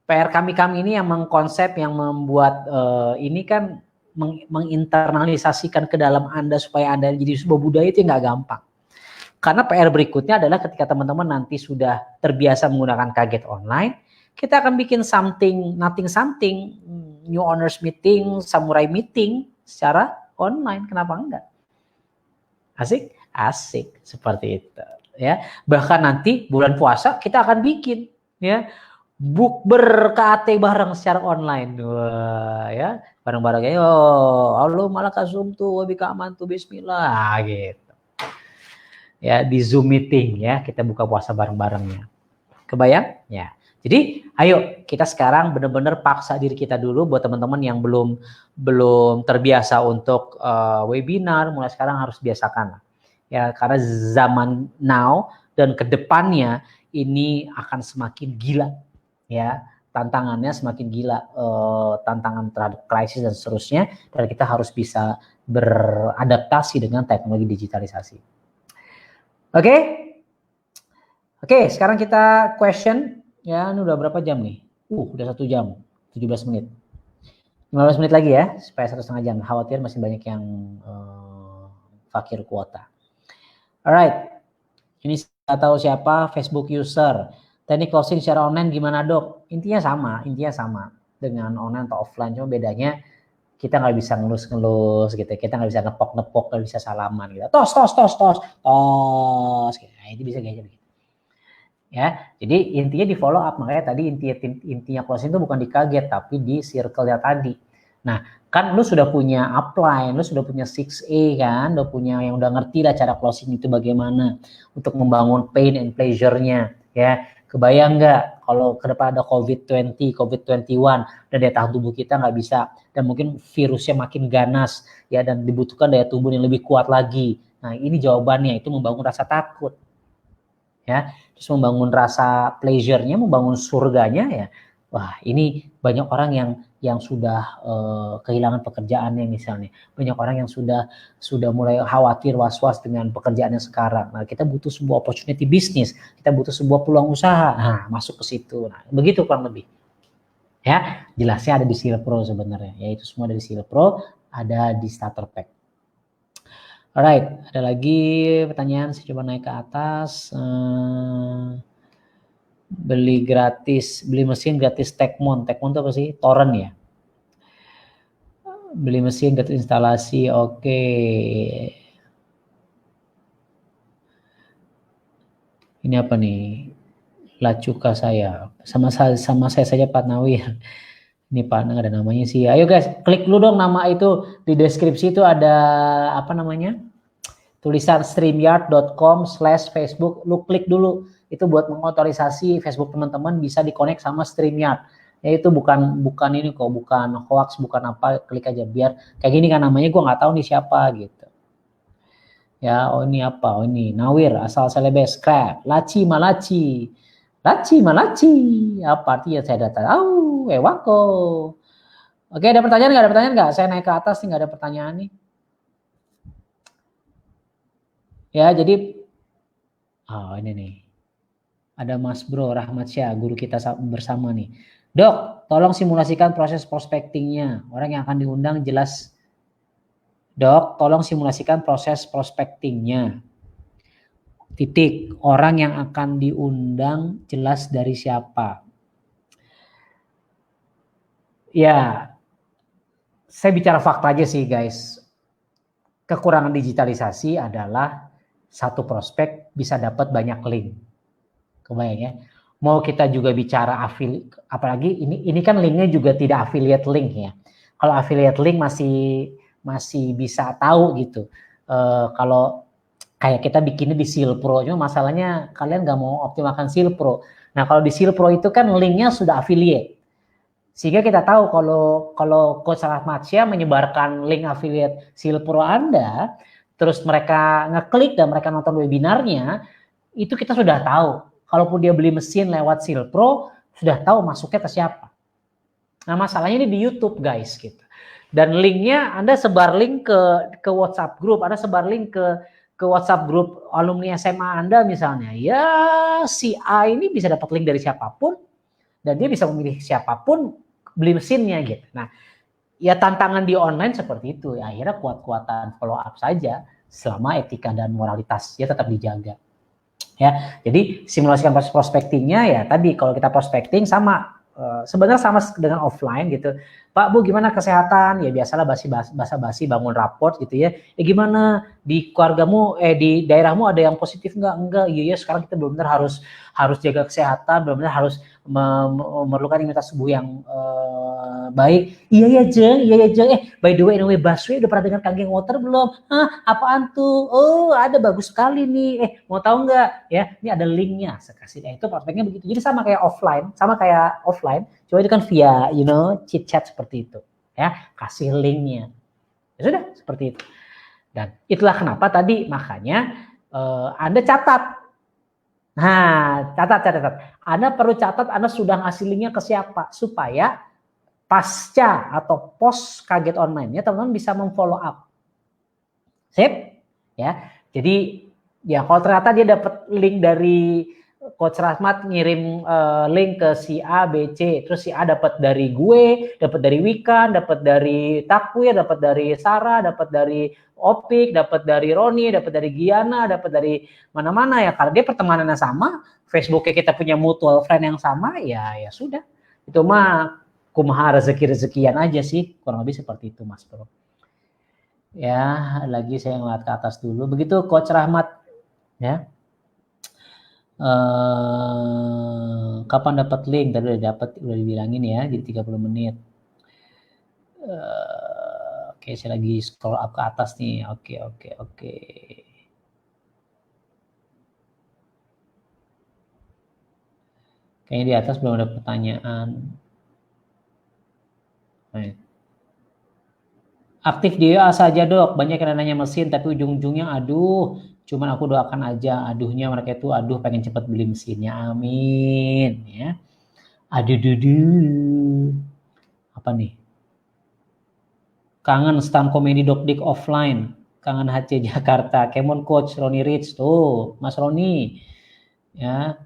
PR kami ini yang mengkonsep, yang membuat ini kan menginternalisasikan ke dalam Anda supaya Anda jadi sebuah budaya itu nggak gampang. Karena PR berikutnya adalah ketika teman-teman nanti sudah terbiasa menggunakan Kaget Online, kita akan bikin nothing something, new owners meeting, samurai meeting secara online. Kenapa enggak? Asik? Asik seperti itu. Ya, bahkan nanti bulan puasa kita akan bikin ya bukber KAT bareng secara online. Wah, ya, bareng-bareng ya. Allah malah kasum tuh wabika aman tuh bismillah gitu. Ya, di Zoom meeting ya, kita buka puasa bareng-barengnya. Kebayang? Ya. Jadi, ayo kita sekarang benar-benar paksa diri kita dulu buat teman-teman yang belum terbiasa untuk webinar, mulai sekarang harus biasakan. Ya, karena zaman now dan kedepannya ini akan semakin gila. Ya, tantangannya semakin gila, tantangan terhadap krisis dan seterusnya, dan kita harus bisa beradaptasi dengan teknologi digitalisasi. Oke, sekarang kita question ya. Ini udah berapa jam nih? Udah 1 jam 17 menit, 15 menit lagi ya, supaya 1,5 jam. Khawatir masih banyak yang fakir kuota. Alright, ini saya tahu siapa, Facebook user. Teknik closing secara online gimana dok? Intinya sama dengan online atau offline, cuma bedanya kita nggak bisa ngelus gitu, kita nggak bisa nepok, nggak bisa salaman gitu. Tos, gitu. Nah, itu bisa kayak gitu. Ya, jadi intinya di follow up, makanya tadi intinya closing itu bukan di Kaget tapi di circle-nya tadi. Nah, kan lu sudah punya upline, lu sudah punya 6A kan, lu punya yang udah ngerti lah cara closing itu bagaimana untuk membangun pain and pleasure-nya ya. Kebayang nggak kalau ke depan ada COVID-20, COVID-21 dan daya tahan tubuh kita nggak bisa, dan mungkin virusnya makin ganas ya, dan dibutuhkan daya tubuh yang lebih kuat lagi. Nah, ini jawabannya, itu membangun rasa takut ya, terus membangun rasa pleasure-nya, membangun surganya ya. Wah, ini banyak orang yang sudah kehilangan pekerjaannya misalnya. Banyak orang yang sudah mulai khawatir, was-was dengan pekerjaannya sekarang. Nah, kita butuh sebuah opportunity bisnis, kita butuh sebuah peluang usaha. Nah, masuk ke situ. Nah, begitu kurang lebih. Ya, jelasnya ada di Silpro sebenarnya. Ya, itu semua dari Silpro, ada di starter pack. Alright, ada lagi pertanyaan, saya coba naik ke atas. Beli mesin gratis Tekmon itu apa sih? Torrent ya? Beli mesin gratis instalasi, oke. Ini apa nih? Lacuka saya, sama saya saja Pak Nawir. Ini Pak, nggak ada namanya sih. Ayo guys, klik dulu dong nama itu, di deskripsi itu ada apa namanya? Tulisan streamyard.com/Facebook, lu klik dulu. Itu buat mengotorisasi Facebook teman-teman bisa di-connect sama StreamYard. Ya itu bukan ini kok, bukan hoax, bukan apa, klik aja biar kayak gini kan namanya gue nggak tahu nih siapa gitu. Ya, oh ini apa? Oh ini Nawir asal Celebes, crap, laci malaci. Laci malaci. Apa artinya saya data? Wako. Oke, ada pertanyaan nggak? Ada pertanyaan nggak? Saya naik ke atas nih, nggak ada pertanyaan nih. Ya, jadi ini nih. Ada Mas Bro Rahmat Syah, guru kita bersama nih. Dok, tolong simulasikan proses prospectingnya. Orang yang akan diundang jelas. Dok, tolong simulasikan proses prospectingnya. Titik. Orang yang akan diundang jelas dari siapa. Ya, saya bicara fakta aja sih guys. Kekurangan digitalisasi adalah satu prospek bisa dapat banyak link. Kebayang ya. Mau kita juga bicara affiliate, apalagi ini kan linknya juga tidak affiliate link ya. Kalau affiliate link masih bisa tahu gitu. Kalau kayak kita bikinnya di Silpro, cuma masalahnya kalian nggak mau optimalkan Silpro. Nah kalau di Silpro itu kan linknya sudah affiliate, sehingga kita tahu kalau Coach Rahmat Syah menyebarkan link affiliate Silpro Anda, terus mereka ngeklik dan mereka nonton webinarnya, itu kita sudah tahu. Kalaupun dia beli mesin lewat Silpro, sudah tahu masuknya ke siapa. Nah masalahnya ini di YouTube guys gitu. Dan linknya Anda sebar link ke WhatsApp group, Anda sebar link ke WhatsApp group alumni SMA Anda misalnya. Ya si A ini bisa dapat link dari siapapun dan dia bisa memilih siapapun beli mesinnya gitu. Nah ya tantangan di online seperti itu. Ya, akhirnya kuat-kuatan follow up saja selama etika dan moralitasnya tetap dijaga. Ya, jadi simulasikan proses prospectingnya ya tadi kalau kita prospecting sama sebenarnya sama dengan offline gitu. Pak Bu gimana kesehatan? Ya biasalah basa-basi bangun raport gitu ya. Gimana di keluargamu di daerahmu ada yang positif enggak? Iya ya sekarang kita benar-benar harus jaga kesehatan, benar-benar harus memerlukan imunitas tubuh yang baik. Iya ya Jeng. By the way, anyway, Baswe udah pernah dengar Kangen Water belum? Apaan tuh? Oh, ada bagus sekali nih. Mau tahu nggak? Ya, ini ada linknya. Saya kasih. Itu prospeknya begitu. Jadi sama kayak offline. Cuma itu kan via, chit chat seperti itu. Ya, kasih linknya. Ya sudah, seperti itu. Dan itulah kenapa tadi makanya Anda catat. Nah, catat. Anda perlu catat Anda sudah ngasih linknya ke siapa supaya pasca atau post kaget online-nya teman-teman bisa memfollow up. Sip? Ya. Jadi ya kalau ternyata dia dapat link dari Coach Rahmat ngirim link ke si A, B, C, terus si A dapat dari gue, dapat dari Wikan, dapat dari Takwir, dapat dari Sarah, dapat dari Opik, dapat dari Roni, dapat dari Giana, dapat dari mana-mana ya. Karena dia pertemanannya sama, Facebooknya kita punya mutual friend yang sama, ya sudah. Itu mah kumaha rezeki-rezekian aja sih, kurang lebih seperti itu Mas Bro. Ya, lagi saya ngeliat ke atas dulu. Begitu Coach Rahmat, ya. Kapan dapat link? Tadi udah dibilangin ya, jadi 30 menit. Oke, saya lagi scroll up ke atas nih. Oke. Kayaknya di atas belum ada pertanyaan. Aktif di WA saja dok, banyak yang nanya mesin tapi ujung-ujungnya aduh, cuman aku doakan aja, aduhnya mereka itu aduh pengen cepat beli mesinnya, amin ya. Aduh, apa nih? Kangen stand komedi Dokdik offline, kangen HC Jakarta, Kemon Coach Roni Rich tuh, Mas Roni ya.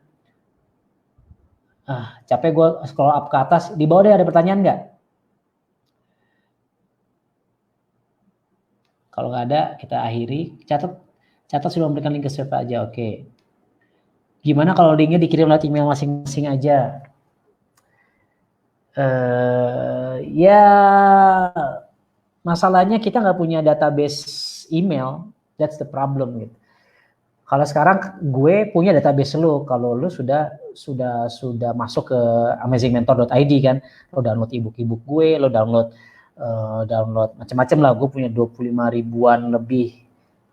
Capek gue scroll up ke atas, di bawah deh ada pertanyaan nggak? Kalau nggak ada, kita akhiri. Catat sudah memberikan link ke siapa aja, oke. Gimana kalau linknya dikirim lewat email masing-masing aja? Ya, masalahnya kita nggak punya database email, that's the problem gitu. Kalau sekarang gue punya database lo, kalau lo sudah masuk ke amazingmentor.id kan, lo download ebook gue, lo download macam-macam lah. Gue punya 25 ribuan lebih,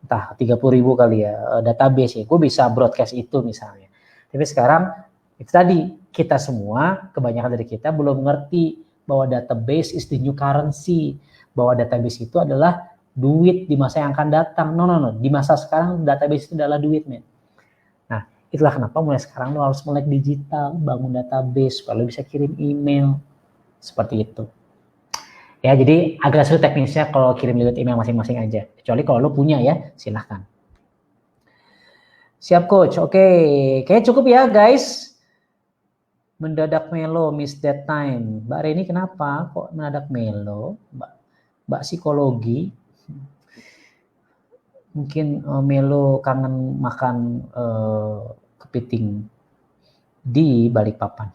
entah 30 ribu kali ya database ya. Gue bisa broadcast itu misalnya. Tapi sekarang Itu tadi, kita semua, kebanyakan dari kita belum ngerti bahwa database is the new currency, bahwa database itu adalah duit di masa yang akan datang. No. Di masa sekarang database itu adalah duit, men. Nah, itulah kenapa mulai sekarang lo harus melek digital, bangun database, supaya lo bisa kirim email. Seperti itu. Ya, jadi agak sulit teknisnya kalau kirim lewat email masing-masing aja. Kecuali kalau lo punya ya, silahkan. Siap, Coach. Oke, kayaknya cukup ya, guys. Mendadak melo, miss that time. Mbak Reni kenapa kok mendadak melo? Mbak psikologi. Mungkin melo kangen makan kepiting di Balikpapan.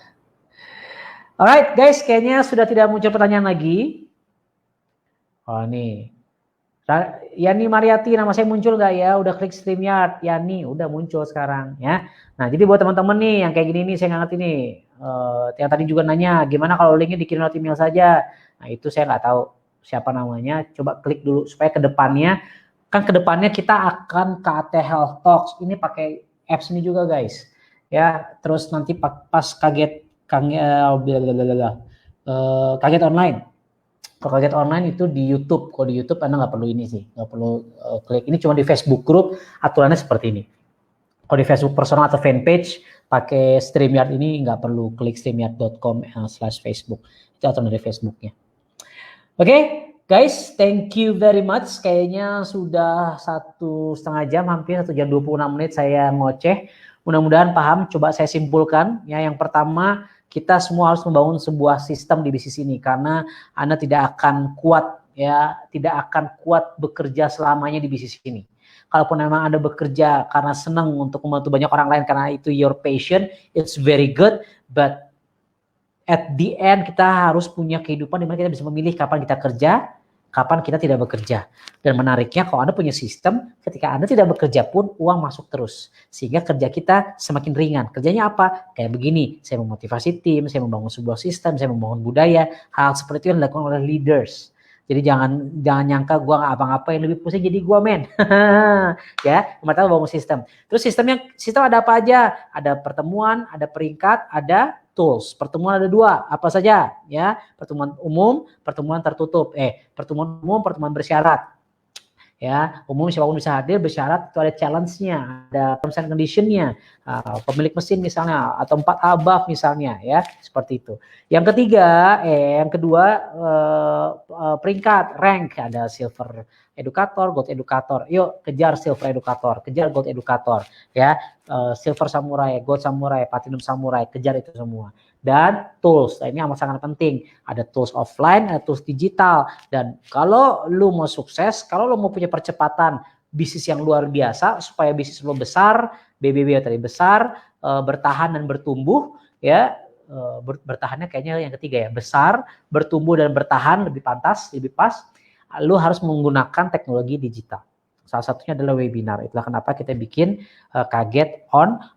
Alright guys, kayaknya sudah tidak muncul pertanyaan lagi. Oh nih, Yani Mariati, nama saya muncul gak ya? Udah klik StreamYard, Yani udah muncul sekarang ya. Nah jadi buat teman-teman nih yang kayak gini nih saya nggak ngerti nih. Yang tadi juga nanya gimana kalau linknya dikirim lewat email saja. Nah itu saya nggak tahu siapa namanya. Coba klik dulu supaya kedepannya kita akan ke AT Health Talks. Ini pakai apps ini juga guys. Ya terus nanti pas kaget online. Kalau kaget online itu di YouTube. Kalau di YouTube Anda nggak perlu ini sih, nggak perlu klik. Ini cuma di Facebook Group aturannya seperti ini. Kalau di Facebook personal atau fanpage pakai StreamYard ini nggak perlu klik streamyard.com/Facebook. Itu aturan dari Facebooknya. Oke, guys, thank you very much. Kayaknya sudah 1,5 jam, hampir 1 jam 26 menit saya ngoceh. Mudah-mudahan paham. Coba saya simpulkan. Ya, yang pertama, kita semua harus membangun sebuah sistem di bisnis ini karena Anda tidak akan kuat bekerja selamanya di bisnis ini. Kalaupun memang Anda bekerja karena senang untuk membantu banyak orang lain karena itu your passion, it's very good, but at the end kita harus punya kehidupan di mana kita bisa memilih kapan kita kerja, kapan kita tidak bekerja. Dan menariknya kalau Anda punya sistem, ketika Anda tidak bekerja pun uang masuk terus. Sehingga kerja kita semakin ringan. Kerjanya apa? Kayak begini, saya memotivasi tim, saya membangun sebuah sistem, saya membangun budaya. Hal seperti itu yang dilakukan oleh leaders. Jadi jangan nyangka gue nggak apa-apa yang lebih pusing jadi gue men. Ya, pertama bangun sistem. Terus sistem ada apa aja? Ada pertemuan, ada peringkat, ada tools. Pertemuan ada 2, apa saja ya? Pertemuan umum, pertemuan tertutup. Pertemuan umum, pertemuan bersyarat. Ya, umum siapapun bisa hadir, bersyarat itu ada challenge-nya, ada terms and condition-nya, pemilik mesin misalnya atau 4 above misalnya ya, seperti itu. Yang kedua peringkat, rank, ada silver edukator, gold edukator. Yuk kejar silver edukator, kejar gold edukator ya. Silver samurai, gold samurai, platinum samurai, kejar itu semua. Dan tools, nah ini amat sangat penting. Ada tools offline, ada tools digital. Dan kalau lu mau sukses, kalau lu mau punya percepatan bisnis yang luar biasa, supaya bisnis lu besar, BBB tadi besar, bertahan dan bertumbuh, ya bertahannya kayaknya yang ketiga ya, besar, bertumbuh dan bertahan lebih pantas, lebih pas. Lu harus menggunakan teknologi digital. Salah satunya adalah webinar. Itulah kenapa kita bikin kaget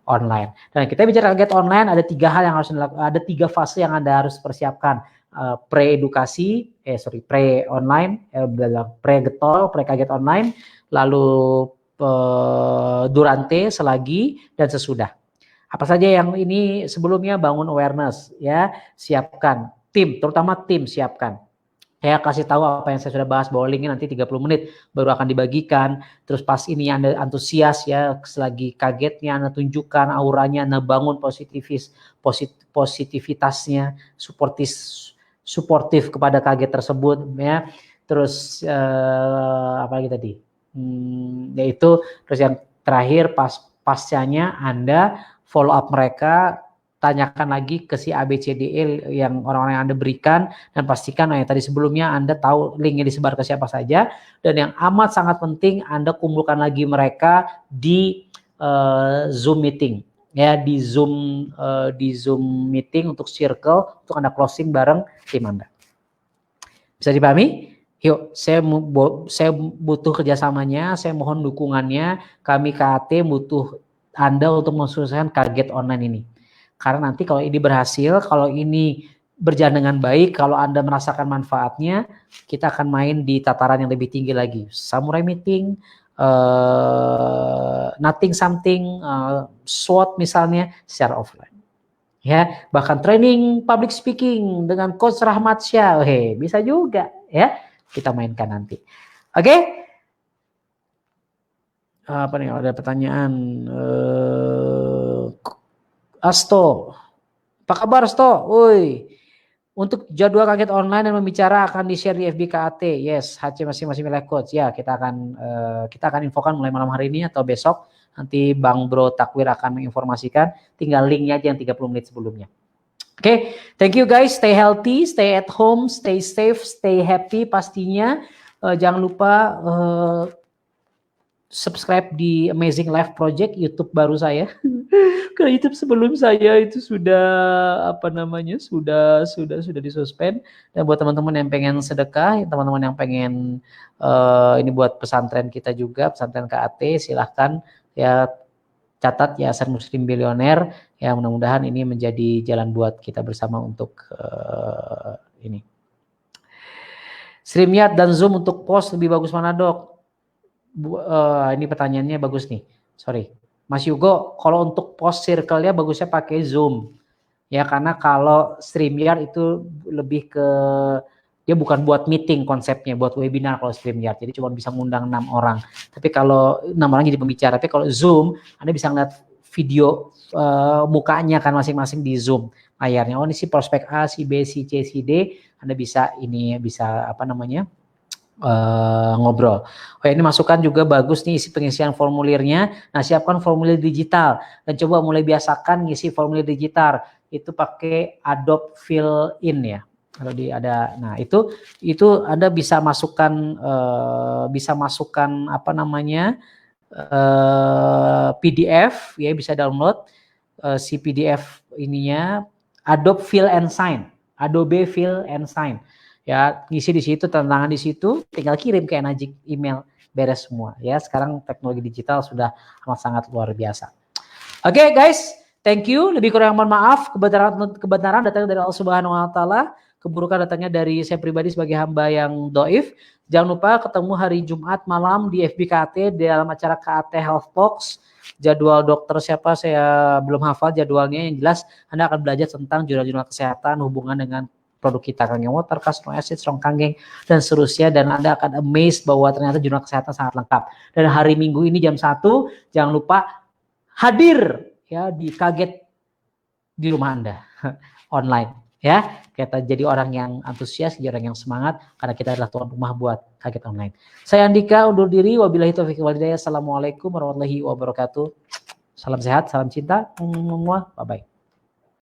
online. Dan kita bicara kaget online ada 3 hal yang harus dilakukan, ada 3 fase yang Anda harus persiapkan. Pre-edukasi, pre-online, pre-getol, pre-kaget online, lalu durante, selagi, dan sesudah. Apa saja yang ini sebelumnya bangun awareness ya, siapkan tim, terutama tim siapkan. Saya kasih tahu apa yang saya sudah bahas bahwa linknya nanti 30 menit baru akan dibagikan. Terus pas ini Anda antusias ya, selagi kagetnya Anda tunjukkan auranya, Anda bangun positivitasnya, suportif kepada kaget tersebut ya. Terus apa lagi tadi? Yaitu terus yang terakhir pascanya Anda follow up mereka, tanyakan lagi ke si ABCDE yang orang-orang yang Anda berikan, dan pastikan yang tadi sebelumnya Anda tahu linknya disebar ke siapa saja. Dan yang amat sangat penting Anda kumpulkan lagi mereka di Zoom meeting ya, di Zoom meeting untuk circle, untuk Anda closing bareng tim Anda. Bisa dipahami? Yuk, saya butuh kerjasamanya, saya mohon dukungannya. Kami KAT butuh Anda untuk mensukseskan kaget online ini. Karena nanti kalau ini berhasil, kalau ini berjalan dengan baik, kalau Anda merasakan manfaatnya, kita akan main di tataran yang lebih tinggi lagi. Samurai meeting, nothing something, SWOT misalnya, secara offline. ya, bahkan training public speaking dengan Coach Rahmat Syah, bisa juga ya, kita mainkan nanti. Oke. Apa nih, ada pertanyaan Asto, apa kabar Asto? Woi, untuk jadwal kaget online dan membicara akan di-share di FB KAT. Yes, HC masing-masing milik coach. Ya, kita akan infokan mulai malam hari ini atau besok. Nanti Bang Bro Takwir akan menginformasikan. Tinggal linknya aja yang 30 menit sebelumnya. Oke, thank you guys. Stay healthy, stay at home, stay safe, stay happy pastinya. Jangan lupa subscribe di Amazing Life Project YouTube baru saya. Karena YouTube sebelum saya itu sudah sudah disuspend. Dan buat teman-teman yang pengen sedekah, teman-teman yang pengen ini buat pesantren kita juga, pesantren KAT, silahkan ya catat Yayasan Muslim Bilioner. Ya, mudah-mudahan ini menjadi jalan buat kita bersama untuk ini. StreamYard dan Zoom untuk post lebih bagus mana, Dok? Ini pertanyaannya bagus nih. Sorry. Mas Yugo, kalau untuk post circle-nya bagusnya pakai Zoom. Ya, karena kalau StreamYard itu lebih ke, dia bukan buat meeting konsepnya, buat webinar kalau StreamYard. Jadi cuma bisa ngundang 6 orang. Tapi kalau 6 orang jadi pembicara. Tapi kalau Zoom, Anda bisa ngeliat video mukanya kan masing-masing di Zoom layarnya. Oh, ini si prospek A, si B, si C, si D. Anda bisa ngobrol. Oh, ini masukan juga bagus nih isi pengisian formulirnya. Nah, siapkan formulir digital dan coba mulai biasakan ngisi formulir digital. Itu pakai Adobe Fill In ya. Kalau nah itu Anda bisa masukkan PDF ya, bisa download si PDF ininya Adobe Fill and Sign. Adobe Fill and Sign. Ya, ngisi di situ, tantangan di situ, tinggal kirim ke Najik, email, beres semua. Ya, sekarang teknologi digital sudah amat sangat luar biasa. Oke, guys, thank you. Lebih kurang mohon maaf. Kebenaran datangnya dari Allah Subhanahu Wa Taala, keburukan datangnya dari saya pribadi sebagai hamba yang doif. Jangan lupa ketemu hari Jumat malam di FB KAT dalam acara KAT Health Talks. Jadwal dokter siapa saya belum hafal jadwalnya, yang jelas Anda akan belajar tentang jurnal-jurnal kesehatan hubungan dengan produk kita, Kangen Water, Casno Acid, Strong Kangen, dan seterusnya. Dan Anda akan amazed bahwa ternyata jurnal kesehatan sangat lengkap. Dan hari Minggu ini jam 1, jangan lupa hadir ya di Kaget di rumah Anda online ya. Kita jadi orang yang antusias, jadi orang yang semangat, karena kita adalah tuan rumah buat Kaget online. Saya Andika undur diri. Wabillahi taufiq wal hidayah. Assalamualaikum warahmatullahi wabarakatuh. Salam sehat, salam cinta. Bye bye.